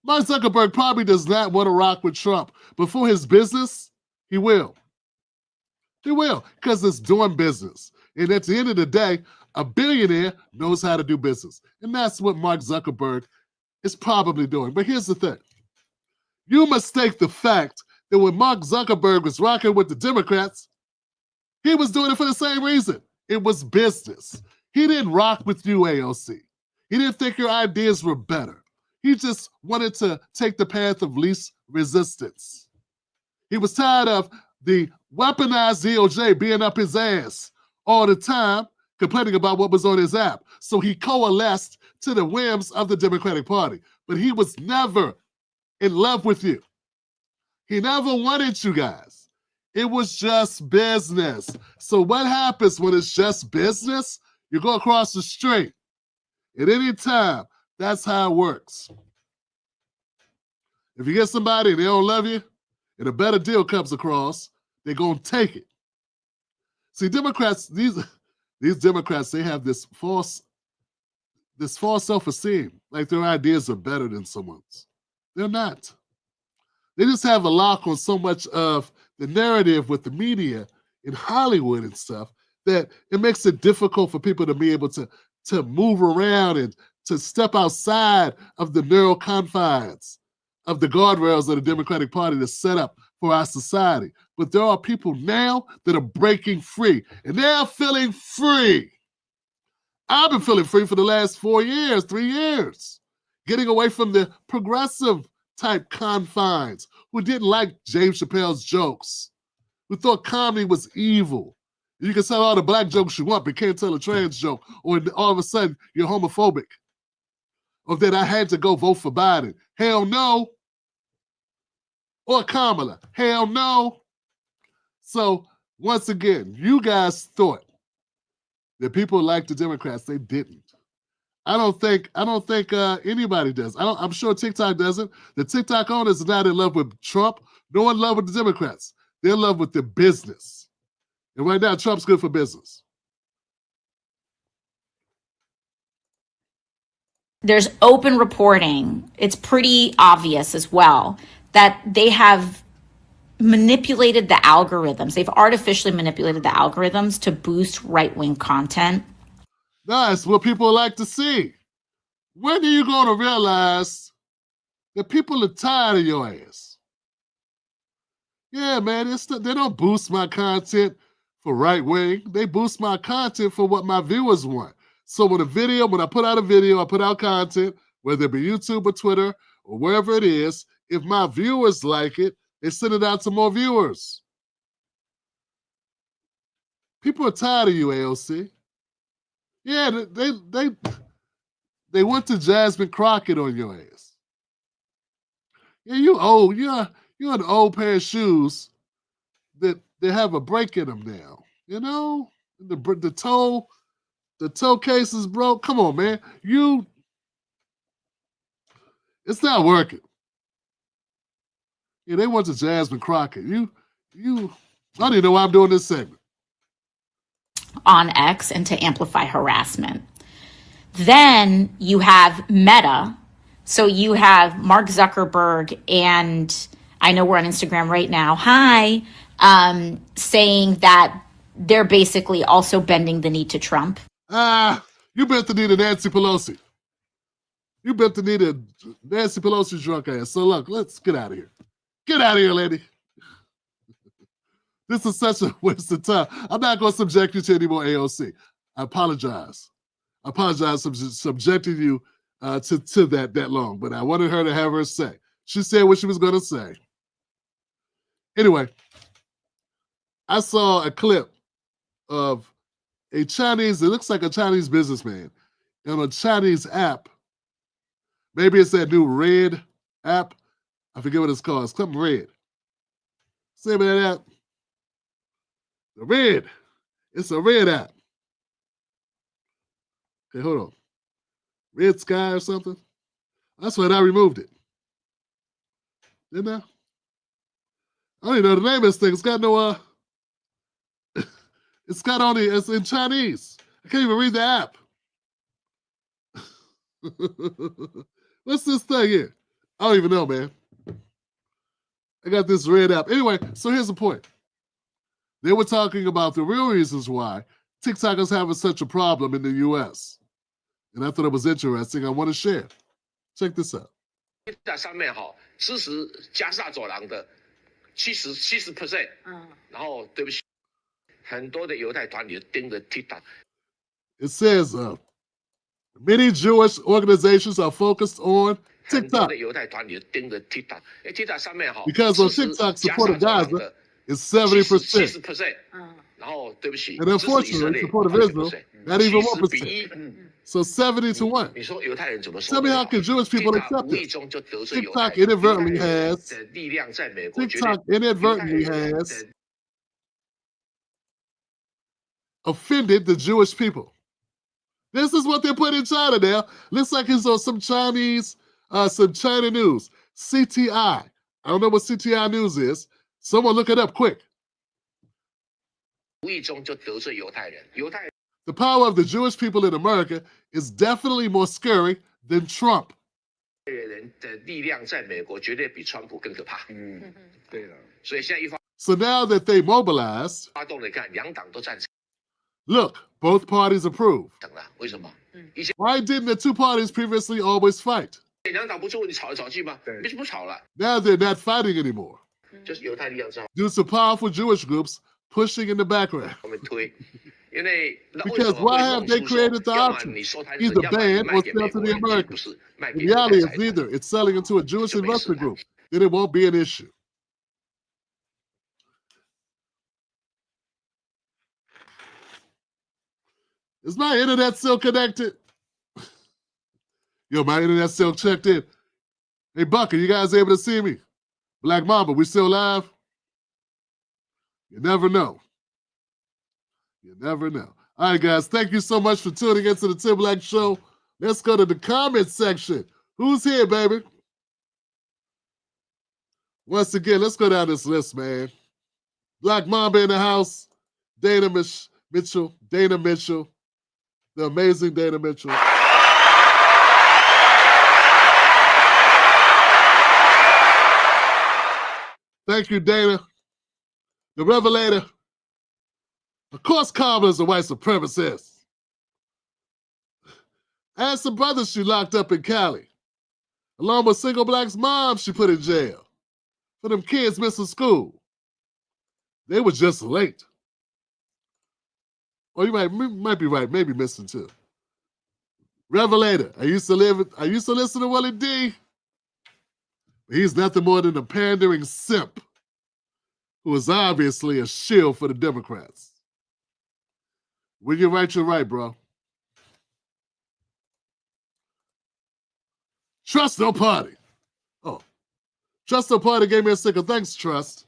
Mark Zuckerberg probably does not want to rock with Trump, but for his business, he will. He will, because it's doing business. And at the end of the day, a billionaire knows how to do business. And that's what Mark Zuckerberg is probably doing. But here's the thing. You mistake the fact that when Mark Zuckerberg was rocking with the Democrats, he was doing it for the same reason. It was business. He didn't rock with you, AOC. He didn't think your ideas were better. He just wanted to take the path of least resistance. He was tired of the weaponized DOJ being up his ass all the time, complaining about what was on his app. So he coalesced to the whims of the Democratic Party. But he was never in love with you. He never wanted you guys. It was just business. So what happens when it's just business? You go across the street. At any time, that's how it works. If you get somebody and they don't love you, and a better deal comes across, they're going to take it. See, Democrats, these Democrats, they have this false self-esteem, like their ideas are better than someone's. They're not. They just have a lock on so much of the narrative with the media in Hollywood and stuff that it makes it difficult for people to be able to move around and to step outside of the narrow confines of the guardrails of the Democratic Party that's set up for our society. But there are people now that are breaking free, and they're feeling free. I've been feeling free for the last 4 years, 3 years, getting away from the progressive type confines who didn't like James Chappelle's jokes, who thought comedy was evil. You can tell all the black jokes you want, but can't tell a trans joke, or all of a sudden you're homophobic. Or that I had to go vote for Biden. Hell no. Or Kamala. Hell no. So once again, you guys thought that people liked the Democrats. They didn't. I don't think anybody does. I'm sure TikTok doesn't. The TikTok owners are not in love with Trump, nor in love with the Democrats. They're in love with the business. And right now, Trump's good for business. There's open reporting. It's pretty obvious as well that they have manipulated the algorithms. They've artificially manipulated the algorithms to boost right-wing content. That's what people like to see. When are you going to realize that people are tired of your ass? Yeah, man, they don't boost my content for right-wing. They boost my content for what my viewers want. So when I put out a video, I put out content, whether it be YouTube or Twitter or wherever it is, if my viewers like it, they send it out to more viewers. People are tired of you, AOC. Yeah, they went to Jasmine Crockett on your ass. Yeah, you old. You're an old pair of shoes that they have a break in them now. You know, the toe case is broke. Come on, man. It's not working. Yeah, they went to Jasmine Crockett. I don't even know why I'm doing this segment. On X and to amplify harassment. Then you have Meta. So you have Mark Zuckerberg, and I know we're on Instagram right now, saying that they're basically also bending the knee to Trump. You bent the knee to Nancy Pelosi. You bent the knee to Nancy Pelosi's drunk ass. So look, let's get out of here. Get out of here, lady. This is such a waste of time. I'm not going to subject you to any more AOC. I apologize. I apologize for subjecting you to that long, but I wanted her to have her say. She said what she was going to say. Anyway, I saw a clip of a Chinese, it looks like a Chinese businessman in a Chinese app. Maybe it's that new Red app. I forget what it's called. It's something red. Say me that app. The Red. It's a Red app. Okay, hold on. Red Sky or something? That's when I removed it. Didn't I? I don't even know the name of this thing. It's got no, it's got only, it's in Chinese. I can't even read the app. What's this thing here? I don't even know, man. I got this Red app. Anyway, so here's the point. They were talking about the real reasons why TikTok is having such a problem in the U.S. And I thought it was interesting. I want to share. Check this out. 在上面支持加沙走廊的70%，然后对不起，很多的犹太团体盯着 TikTok。 It says many Jewish organizations are focused on 很多 TikTok 的犹太团体盯着 TikTok，TikTok 上面 because on TikTok support of Gaza is 70%. 70%，然后对不起， And unfortunately, support of Israel, not even 1%. So 70 to 1. 你说犹太人怎么 Tell me how can Jewish people accept it? TikTok inadvertently has offended the Jewish people. This is what they put in China now. Looks like it's on some Chinese, some China news. CTI. I don't know what CTI news is. Someone look it up quick. The power of the Jewish people in America is definitely more scary than Trump. 人的力量在美国绝对比川普更可怕。对了，所以现在一发 So now that they mobilized, 发动了，你看两党都赞成 look, both parties approve. 了，为什么？以前 Why didn't the two parties previously always fight? 两党不是问题吵来吵去吗？为什么不吵了？ Now they're not fighting anymore 就是犹太力量在 due to powerful Jewish groups pushing in the background. 后面推。因为 Because why have they created the option? Either ban or sell to the Americans. The reality is either it's selling into a Jewish investor group, then it won't be an issue. Is my internet still connected? Yo, my internet still checked in. Hey, Buck, are you guys able to see me? Black Mamba, we still live? You never know. You never know. All right, guys, thank you so much for tuning into the Tim Black Show. Let's go to the comment section. Who's here, baby? Once again, let's go down this list, man. Black Mamba in the house. Dana Mitchell. Dana Mitchell. The amazing Dana Mitchell. Thank you, Dana. The Revelator. Of course, Kamala's a white supremacist. I had some brothers she locked up in Cali, along with single black's mom she put in jail for them kids missing school. They were just late. Or you might be right, maybe missing too. Revelator. I used to listen to Willie D. But he's nothing more than a pandering simp who is obviously a shill for the Democrats. When you're right, you're right, bro. Trust no party. Oh, Trust no party gave me a sticker. Thanks, Trust.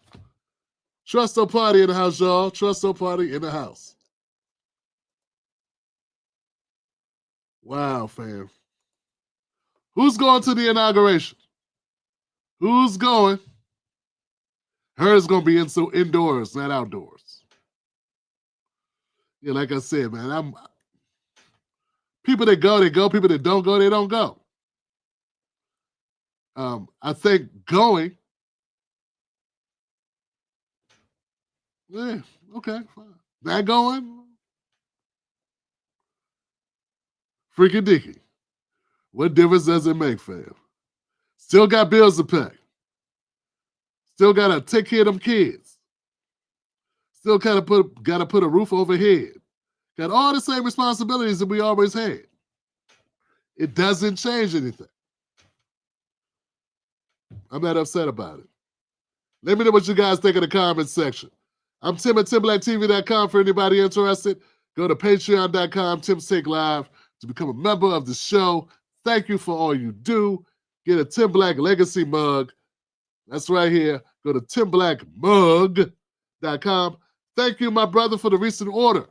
Trust no party in the house, y'all. Trust no party in the house. Wow, fam. Who's going to the inauguration? Who's going Hers gonna be indoors, not outdoors. Yeah, like I said, man, people that go, they go. People that don't go, they don't go. I think going, yeah, okay, fine. Not going, freaking dicky. What difference does it make, fam? Still got bills to pay. Still gotta take care of them kids. Still gotta put a roof overhead. Got all the same responsibilities that we always had. It doesn't change anything. I'm not upset about it. Let me know what you guys think in the comments section. I'm Tim at TimBlackTV.com for anybody interested. Go to Patreon.com, Tim's Take Live, to become a member of the show. Thank you for all you do. Get a Tim Black Legacy mug. That's right here. Go to TimBlackMug.com. Thank you, my brother, for the recent order.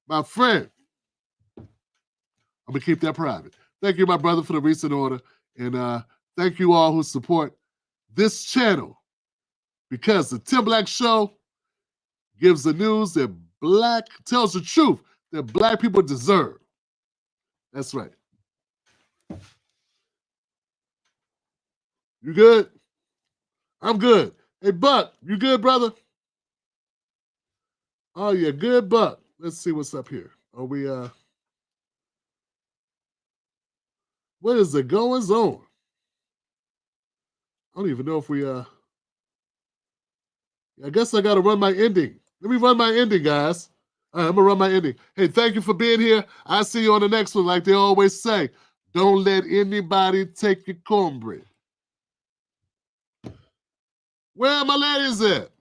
My friend. I'm going to keep that private. Thank you, my brother, for the recent order. And thank you all who support this channel. Because the Tim Black Show gives the news that tells the truth that Black people deserve. That's right. You good? I'm good. Hey, Buck, you good, brother? Oh, yeah, good, Buck. Let's see what's up here. Are we, what is the goings on? I don't even know if we, I guess I got to run my ending. Let me run my ending, guys. All right, I'm going to run my ending. Hey, thank you for being here. I'll see you on the next one. Like they always say, don't let anybody take your cornbread. Where are my ladies at?